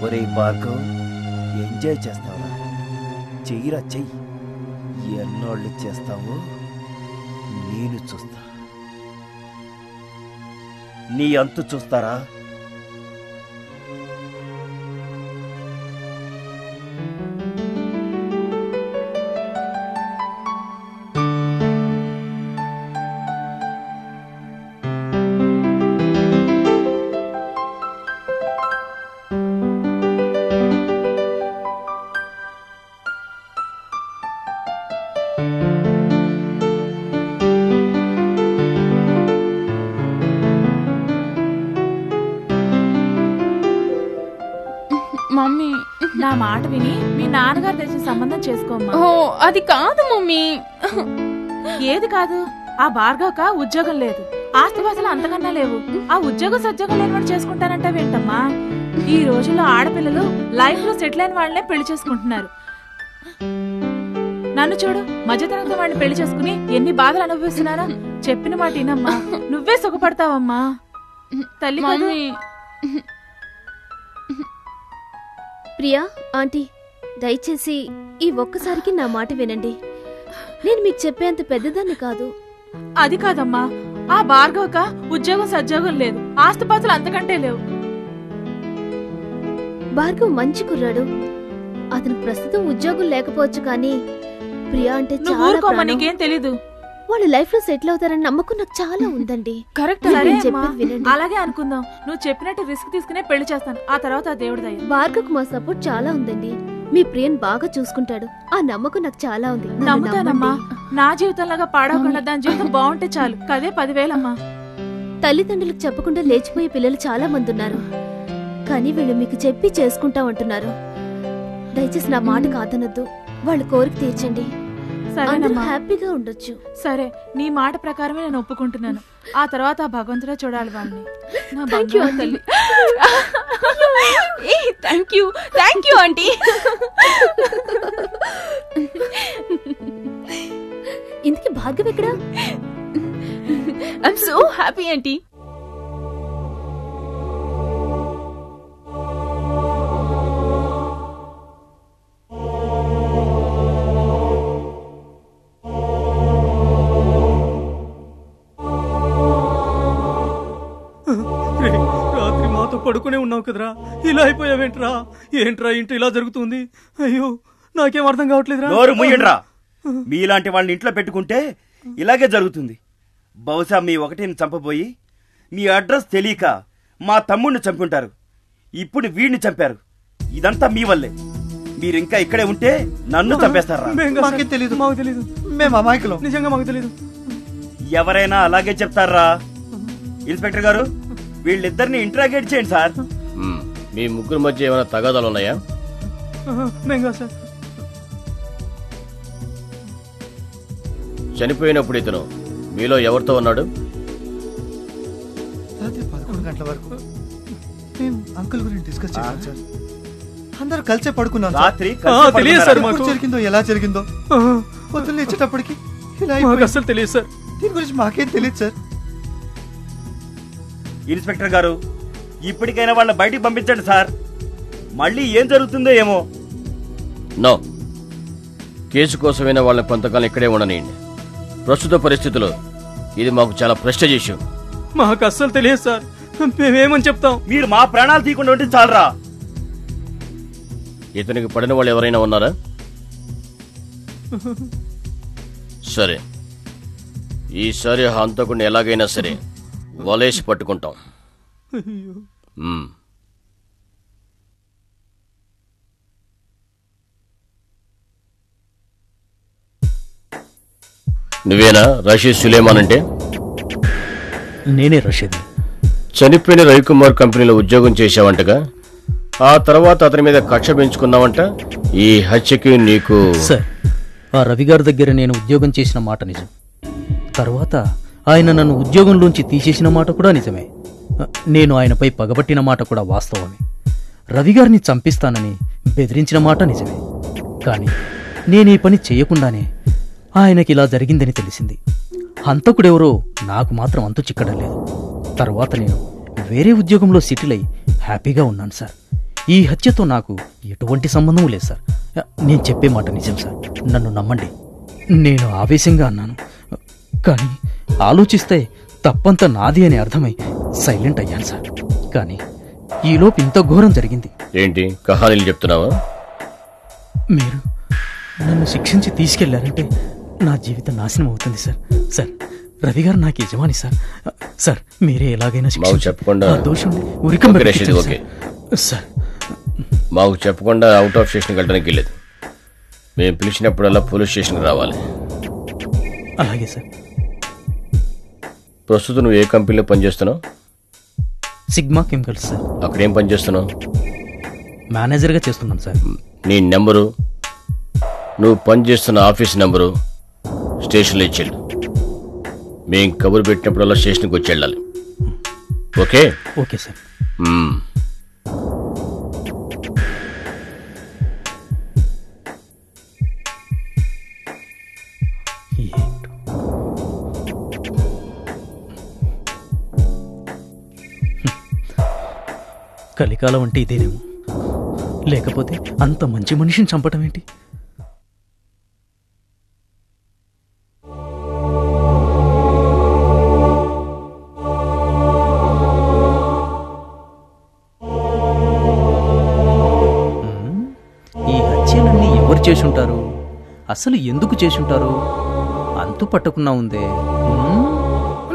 ఒరే భార్గవ్, ఎంజాయ్ చేస్తావా? చెయ్యిరా చెయ్యి. ఎన్నోళ్ళు చేస్తావో నేను చూస్తా. నీ అంతు చూస్తారా? మమ్మీ, నా మాట విని మీ నాన్నగారు తెచ్చిన సంబంధం చేసుకోమ్మా. ఓ అది కాదు మమ్మీ. ఏది కాదు? ఆ భార్గవక ఉద్యోగం లేదు, ఆస్తిపాస్తులు అంతకన్నా లేవు. ఆ ఉద్యోగం సద్యోగం లేని వాడు చేసుకుంటానంటావేంటమ్మా? ఈ రోజుల్లో ఆడపిల్లలు లైఫ్ లో సెటిల్ అయిన వాళ్ళనే పెళ్లి చేసుకుంటున్నారు. నన్ను చూడు, మధ్యతరగతి వాడిని పెళ్లి చేసుకుని ఎన్ని బాధలు అనుభవిస్తున్నారా? చెప్పిన మాట వినమ్మా, నువ్వే సుఖపడతావమ్మా. తల్లి కాదు. ప్రియా ఆంటీ, దయచేసి ఈ ఒక్కసారికి నా మాట వినండి. నేను మీకు చెప్పేంత పెద్దదాన్ని కాదు. అది కాదమ్మా, ఆ భార్గవక ఉద్యోగం సద్యోగం లేదు, ఆస్తిపాస్తులు అంతకంటే లేవు. భార్గవ్ మంచి కుర్రాడు. అతను ప్రస్తుతం ఉద్యోగం లేకపోవచ్చు, కానీ ప్రియా అంటే చాలా ప్రాణం. నీకేం తెలీదు. వాళ్ళు లైఫ్ లో సెటిల్ అవుతారని నమ్మకం నాకు చాలా ఉందండి. కరెక్ట్, అలాగే అనుకుందాం. నువ్వు చెప్పినట్టు రిస్క్ తీసుకునే పెళ్లి చేస్తాను. ఆ తర్వాత ఆ దేవుడి దయ. భార్గవ్ మా సపోర్ట్ చాలా ఉందండి. మీ ప్రియన్ బాగా చూసుకుంటాడు. ఆ నమ్మకం నాకు చాలా ఉంది. నమ్ముతానమ్మా. నా జీవితంలాగా పాడవకుండా దాని జీవితం బాగుంటే చాలు. కదే 10,000 అమ్మా. తల్లిదండ్రులకు చెప్పకుండా లేచిపోయే పిల్లలు చాలా మంది ఉన్నారు, కానీ వీళ్ళు మీకు చెప్పి చేసుకుంటా అంటున్నారు. దయచేసి నా మాట కాదనొద్దు. వాళ్ళ కోరిక తీర్చండి. హ్యాపీగా ఉండొచ్చు. సరే, నీ మాట ప్రకారమే నేను ఒప్పుకుంటున్నాను. ఆ తర్వాత ఆ భగవంతుడే చూడాలి వాళ్ళని. తల్లి. Thank you aunty. ఇంతకీ భాగ్యం ఎక్కడా? I'm so happy aunty. రాత్రి మాతో పడుకునే ఉన్నావు కదరా, ఇలా అయిపోయావేంట్రా? ఏంట్రా ఇంట్లో ఇలా జరుగుతుంది? అయ్యో, నాకేం అర్థం కావట్లేదురా. నోరు ముయ్యండ్రా. మీలాంటి వాళ్ళని ఇంట్లో పెట్టుకుంటే ఇలాగే జరుగుతుంది. బహుశా మీ ఒకటిని చంపబోయి మీ అడ్రస్ తెలియక మా తమ్ముడిని చంపుంటారు. ఇప్పుడు వీడిని చంపారు. ఇదంతా మీ వల్లే. మీరు ఇంకా ఇక్కడే ఉంటే నన్ను చంపేస్తారా? మాకేం తెలీదు. మాకు తెలీదు. మేము అమాయకులం. నిజంగా మాకు తెలీదు. ఎవరైనా అలాగే చెప్తారా? ఇన్స్పెక్టర్ గారు, వీళ్ళిద్దరిని ఇంట్రాగేట్ చేయండి సార్. మీ ముగ్గురు మధ్య ఏమైనా తగాదాలు ఉన్నాయా? సార్, చనిపోయినప్పుడు ఇతను మీలో ఎవరితో ఉన్నాడు? రాత్రి 11 గంటల వరకు మేము అంకుల్ గురించి డిస్కస్ చేశాం సార్. అందరూ కలిసే పడుకున్నాం. రాత్రి జరిగిందో ఎలా జరిగిందో పొద్దున్న లేచేటప్పటికి అసలు తెలియదు సార్. దీని గురించి మాకేం తెలియదు సార్. ఇన్స్పెక్టర్ గారు, ఇప్పటికైనా వాళ్ళని బయటికి పంపించండి సార్. మళ్ళీ ఏం జరుగుతుందో ఏమో. నో, కేసు కోసమైనా వాళ్ళని కొంతకాలం ఇక్కడే ఉండనియండి. ప్రస్తుత పరిస్థితుల్లో ఇది మాకు చాలా ప్రెస్టేజ్ ఇష్యూ. మాకు అస్సలు తెలియదు సార్. మేమేమని చెప్తాం? మీరు మా ప్రాణాలు తీయకుండా ఉంటే చాలరా. ఇతనికి పడిన వాళ్ళు ఎవరైనా ఉన్నారా? సరే, ఈసారి హంతకుడిని ఎలాగైనా సరే వలేసి పట్టుకుంటాం. నువ్వేనా రషీద్ సులేమాన్ అంటే? నేనే రషీద్. చనిపోయిన రవికుమార్ కంపెనీలో ఉద్యోగం చేశావంటగా, ఆ తర్వాత అతని మీద కక్ష పెంచుకున్నావంట. ఈ హత్యకి నీకు... సార్, ఆ రవిగారి దగ్గర నేను ఉద్యోగం చేసిన మాట నిజం. తర్వాత ఆయన నన్ను ఉద్యోగంలోంచి తీసేసిన మాట కూడా నిజమే. నేను ఆయనపై పగబట్టిన మాట కూడా వాస్తవమే. రవిగారిని చంపిస్తానని బెదిరించిన మాట నిజమే. కానీ నేనీ పని చేయకుండానే ఆయనకి ఇలా జరిగిందని తెలిసింది. హంతకుడెవరో నాకు మాత్రం అంతు చిక్కడం లేదు. తర్వాత నేను వేరే ఉద్యోగంలో సెటిల్ అయి హ్యాపీగా ఉన్నాను సార్. ఈ హత్యతో నాకు ఎటువంటి సంబంధం లేదు సార్. నేను చెప్పే మాట నిజం సార్, నన్ను నమ్మండి. నేను ఆవేశంగా అన్నాను, కానీ ఆలోచిస్తే తప్పంతా నాది అని అర్థమై సైలెంట్ అయ్యాను సార్. కానీ ఈలోపు ఇంత ఘోరం జరిగింది. ఏంటి కహానీలు చెప్తున్నావా? మీరు నన్ను శిక్షించి తీసుకెళ్లారంటే నా జీవితం నాశనం అవుతుంది సార్. సార్, రవి గారు నాకు యజమాని సార్. సార్, మీరే ఎలాగైనా చెప్పకుండా సార్, మాకు చెప్పకుండా అవుట్ ఆఫ్ స్టేషన్కి వెళ్ళడానికి వెళ్ళలేదు. మేము పిలిచినప్పుడల్లా పోలీస్ స్టేషన్కి రావాలి. అలాగే సార్. ప్రస్తుతం నువ్వు ఏ కంపెనీలో పనిచేస్తున్నావు? Sigma chemicals sir. అక్కడేం పని చేస్తున్నావు? మేనేజర్గా చేస్తున్నాను సార్. నీ నెంబరు, నువ్వు పనిచేస్తున్న ఆఫీస్ నెంబరు స్టేషన్లో ఇచ్చేళ్ళు. మేం కబురు పెట్టినప్పుడల్లా స్టేషన్కి వచ్చి వెళ్ళాలి. ఓకే? Okay sir. కలికాలం అంటే ఇదేనేమో, లేకపోతే అంత మంచి మనిషిని చంపటం ఏంటి? ఈ హత్యలన్నీ ఎవరు చేసుంటారు? అసలు ఎందుకు చేసుంటారు? అంతు పట్టకున్నా ఉందే.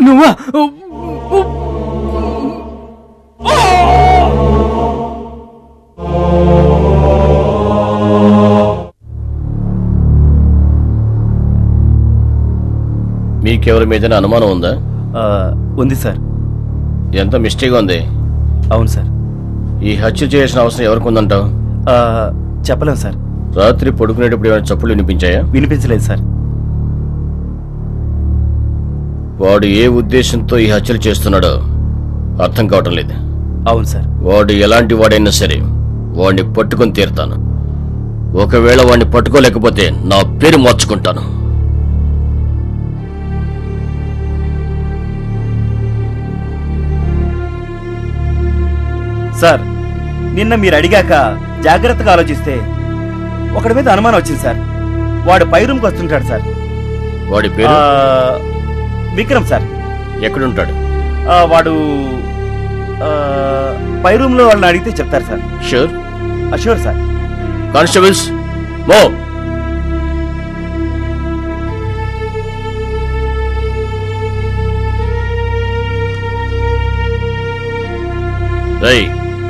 నువ్వా? మీకెవరి మీద అనుమానం ఉందా? ఉంది సార్. ఎంత మిస్టేక్గా ఉంది. అవును సార్. ఈ హత్య చేయాల్సిన అవసరం ఎవరికి ఉందంటావు? చెప్పలేం సార్. రాత్రి పడుకునేటప్పుడు ఏమైనా చప్పులు వినిపించాయా? వినిపించలేదు సార్. వాడు ఏ ఉద్దేశంతో ఈ హత్యలు చేస్తున్నాడో అర్థం కావటం లేదు. అవును సార్. వాడు ఎలాంటి వాడైనా సరే వాడిని పట్టుకొని తీరుతాను. ఒకవేళ వాడిని పట్టుకోలేకపోతే నా పేరు మార్చుకుంటాను. సార్, నిన్న మీరు అడిగాక జాగ్రత్తగా ఆలోచిస్తే ఒకడి మీద అనుమానం వచ్చింది సార్. వాడు పై రూమ్కి వస్తుంటాడు సార్. వాడి పేరు విక్రమ్ సార్. ఎక్కడుంటాడు? వాడు పై రూమ్ లో వాళ్ళని అడిగితే చెప్తారు sir. Sure? Sure sir. Constables మో.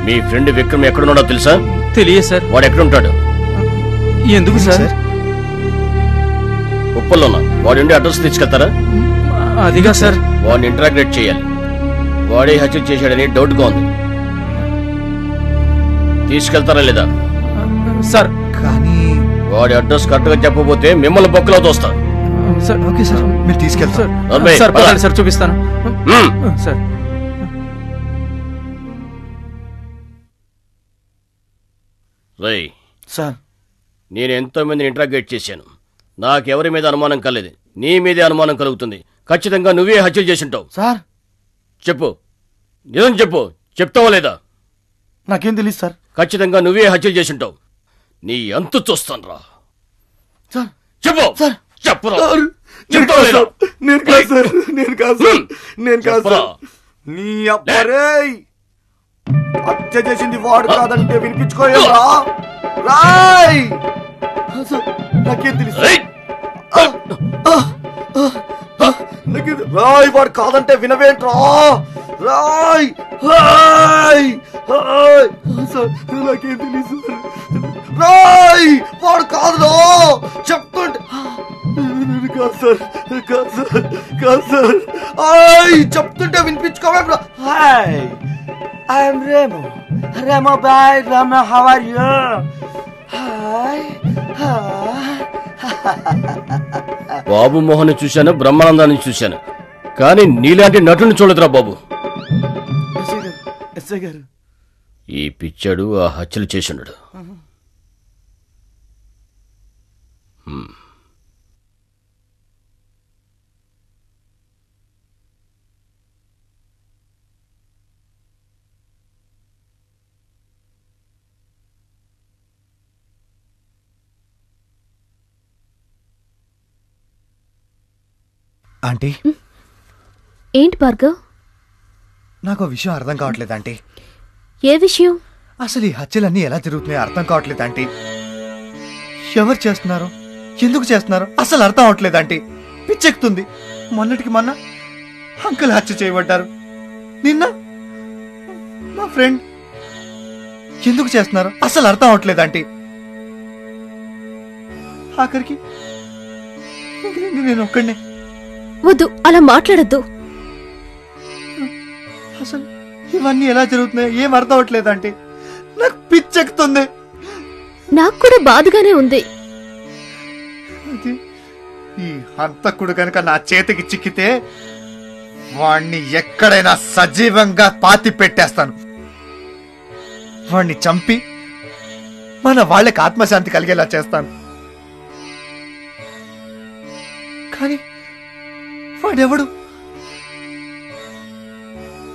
మీ ఫ్రెండ్ విక్రమ్ ఎక్కడున్నాడో తెలుసా? తెలియదు సార్. వాడు ఎక్కడుంటాడు? ఎందుకు సార్? ఉప్పల్లోనా? వాడి ఉండే అడ్రస్ తీసుకెళ్తారా? అదిగా సార్. వాడిని ఇంటరాగ్రేట్ చేయాలి. వాడే హత్య చేశాడని డౌట్గా ఉంది. తీసుకెళ్తారా లేదా? సార్, కానీ వాడి అడ్రస్ కరెక్ట్ గా చెప్పబోతే మిమ్మల్ని బొక్కలో తోస్తా. సార్ ఓకే సార్, మీరు తీసుకెళ్తారు. సార్ చూపిస్తాను సార్. రై సార్, నేను ఎంతో మందిని ఇంటరాగేట్ చేశాను. నాకెవరి మీద అనుమానం కలలేదు. నీ మీదే అనుమానం కలుగుతుంది. ఖచ్చితంగా నువ్వే హత్యలు చేసింటావు. సార్ చెప్పు, నిజం చెప్పు. చెప్తావా లేదా? నాకేం తెలియదు సార్. ఖచ్చితంగా నువ్వే హత్యలు చేసింటావు. నీ అంతు చూస్తాను రా. సార్ చెప్పు. సార్ చెప్పురా. నేను కాదు సార్. నీ అబ్బరే హత్య చేసింది వాడు కాదంటే వినిపించుకోలేదా? రాయ్ నాకేం తెలుసు. రాయ్ వాడు కాదంటే వినవేంట్రా? రాయ్ నాకేం తెలుసు. రాయ్ వాడు కాదురా చెప్తుంటే. కాదు సార్ చెప్తుంటే వినిపించుకోవే. I'm Remo. Remo, bye. Remo, how are you? Hi. బాబు మోహన్ చూశాను, బ్రహ్మానందాన్ని చూశాను, కానీ నీలాంటి నటుని చూడదురా బాబు. ఈ పిచ్చాడు ఆ హత్యలు చేసినాడు. ఆంటీ ఏంటి భార్గవ్? నాకు విషయం అర్థం కావట్లేదు ఆంటీ. ఏ విషయం? అసలు ఈ హత్యలన్నీ ఎలా జరుగుతున్నాయో అర్థం కావట్లేదు ఆంటీ. ఎవరు చేస్తున్నారు, ఎందుకు చేస్తున్నారు అసలు అర్థం అవట్లేదు ఆంటీ. పిచ్చెక్కుతుంది. మొన్నటికి మొన్న అంకుల్ హత్య చేయబడ్డారు, నిన్న మా ఫ్రెండ్. ఎందుకు చేస్తున్నారు అసలు అర్థం అవట్లేదు ఆంటీ. ఆఖరికి నేను ఒక్కడినే. వద్దు, అలా మాట్లాడద్దు. అసలు ఇవన్నీ ఎలా జరుగుతున్నాయో ఏం అర్థం అవట్లేదు ఆంటీ. నాకు పిచ్చెక్కుతుంది. నాకు కూడా బాధగానే ఉంది. ఈ హంతకుడు కనుక నా చేతికి చిక్కితే వాణ్ణి ఎక్కడైనా సజీవంగా పాతి పెట్టేస్తాను. వాణ్ణి చంపి మన వాళ్ళకి ఆత్మశాంతి కలిగేలా చేస్తాను. కానీ వాడెవడు?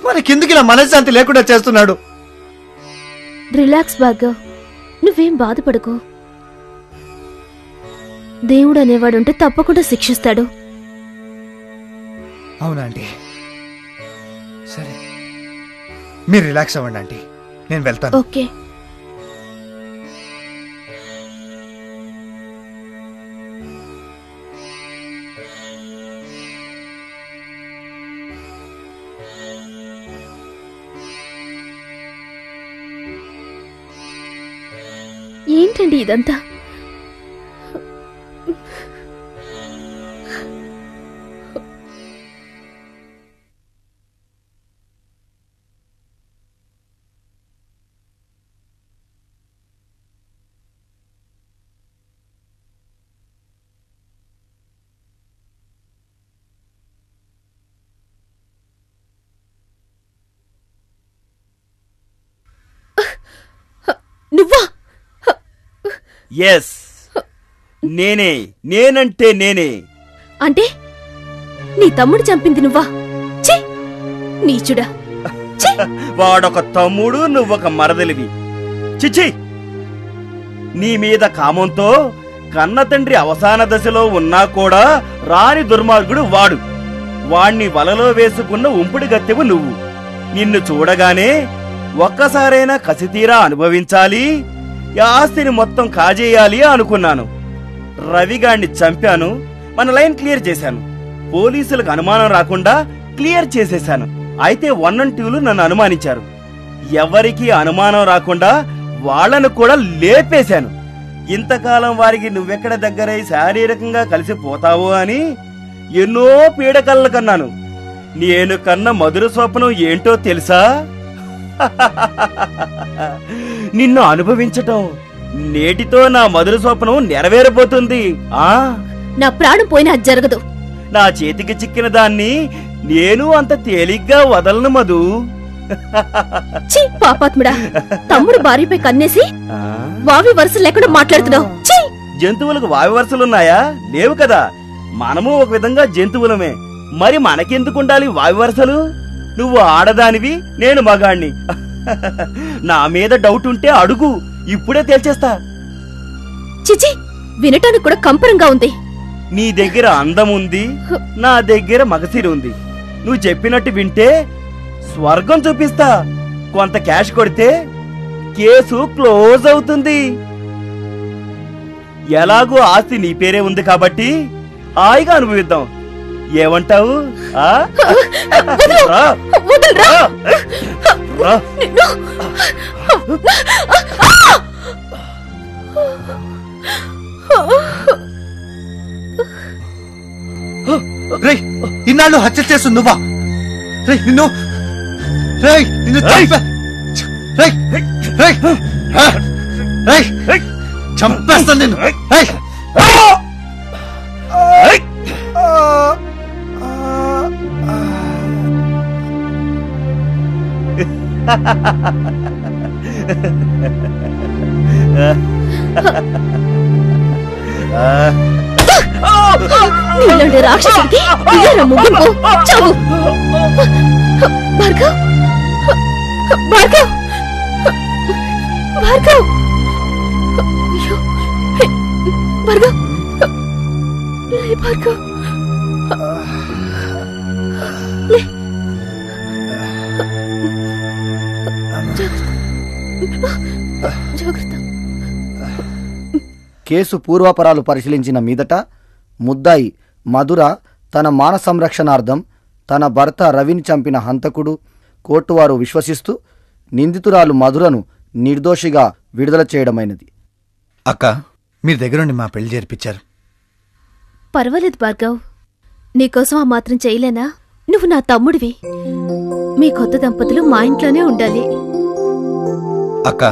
మనకెందుకు ఇలా మనశ్శాంతి లేకుండా చేస్తున్నాడు? రిలాక్స్ భార్గవ్, నువ్వేం బాధపడకు. దేవుడు అనేవాడుంటే తప్పకుండా శిక్షిస్తాడు. అవునా ఆంటీ? సరే, మీరు రిలాక్స్ అవ్వండి ఆంటీ, నేను వెళ్తాను. ఓకే. ఏంటండి ఇదంతా? నువ్వా? ఎస్, నేనంటే నేనే. అంటే నీ తమ్ముడు చంపింది నువ్వా? ఛీ, నీచుడా. వాడొక తమ్ముడు, నువ్వొక మరదలివి. చిచ్చి, నీ మీద కామంతో కన్న తండ్రి అవసాన దశలో ఉన్నా కూడా రాని దుర్మార్గుడు వాడు. వాణ్ణి వలలో వేసుకున్న ఉంపుడి గత్తెవు నువ్వు. నిన్ను చూడగానే ఒక్కసారైనా కసితీరా అనుభవించాలి, ఆస్తిని మొత్తం కాజేయాలి అనుకున్నాను. రవిగాడిని చంపాను, మన లైన్ క్లియర్ చేశాను. పోలీసులకు అనుమానం రాకుండా క్లియర్ చేసేశాను. అయితే 1 and 2లు నన్ను అనుమానించారు. ఎవరికి అనుమానం రాకుండా వాళ్లను కూడా లేపేశాను. ఇంతకాలం వారికి నువ్వెక్కడ దగ్గరై శారీరకంగా కలిసిపోతావో అని ఎన్నో పీడకలలు కన్నాను. నేను కన్న మధుర స్వప్నం ఏంటో తెలుసా? నిన్ను అనుభవించటం. నేటితో నా మధుర స్వప్నం నెరవేరబోతుంది. నా ప్రాణం పోయినా జరగదు. నా చేతికి చిక్కిన దాన్ని నేను అంత తేలిగ్గా వదలను మధు. ఛీ, పాపాత్ముడా. తమ్ముడు భార్యపై కన్నేసి వావి వరుసలు లేకుండా మాట్లాడుతున్నావు. జంతువులకు వావి వరుసలున్నాయా? లేవు కదా. మనము ఒక విధంగా జంతువులమే. మరి మనకెందుకుండాలి వావి వరుసలు? నువ్వు ఆడదానివి, నేను మగాణ్ణి. నా మీద డౌట్ ఉంటే అడుగు, ఇప్పుడే తేల్చేస్తా. చిచి, వినటానికి కూడా కంపరంగా ఉంది. నీ దగ్గర అందం ఉంది, నా దగ్గర మగసిరి ఉంది. నువ్వు చెప్పినట్టు వింటే స్వర్గం చూపిస్తా. కొంత క్యాష్ కొడితే కేసు క్లోజ్ అవుతుంది. ఎలాగూ ఆస్తి నీ పేరే ఉంది కాబట్టి హాయిగా అనుభవిద్దాం. ఏమంటావు? రేయ్, ఇన్నాళ్ళు హత్య చేస్తుంది నువ్వా? రేయ్, నిన్ను చంపేస్తాను నిన్ను. నీలాంటి రాక్షసుడికి ఇదేనా ముగింపు? చావు. భార్గవ్, భార్గవ్, భార్గవ్, అయ్యో, భార్గవ్, లే భార్గవ్. కేసు పూర్వాపరాలు పరిశీలించిన మీదట ముద్దాయి మధుర తన మాన సంరక్షణార్థం తన భర్త రవిని చంపిన హంతకుడు కోర్టువారు విశ్వసిస్తూ నిందితురాలు మధురను నిర్దోషిగా విడుదల చేయడమైనది. అక్క, మీరు దగ్గరుండి మా పెళ్లి జరిపించారు. పర్వాలేదు భార్గవ్, నీకోసం ఆ మాత్రం చేయలేనా? నువ్వు నా తమ్ముడివి. మీ కొత్త దంపతులు మా ఇంట్లోనే ఉండాలి. అక్క,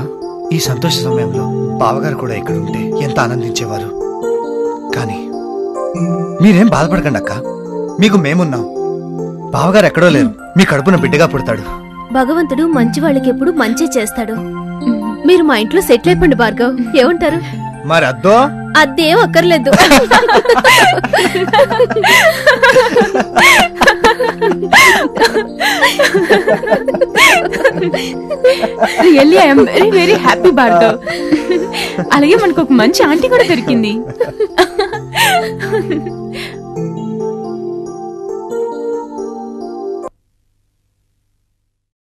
ఈ సంతోష సమయంలో బావగారు కూడా ఇక్కడ ఉంటే ఎంత ఆనందించేవారు. కానీ మీరేం బాధపడకండి అక్క, మీకు మేమున్నాం. బావగారు ఎక్కడో లేరు, మీ కడుపున బిడ్డగా పుడతాడు. భగవంతుడు మంచి వాళ్ళకి ఎప్పుడు మంచి చేస్తాడు. మీరు మా ఇంట్లో సెటిల్ అయిపోండి భార్గవ్, ఏమంటారు? మరి అద్దో అదేం అక్కర్లేదు. Really I'm very very happy Bhargav. అలాగే మనకు ఒక మంచి ఆంటీ కూడా దొరికింది.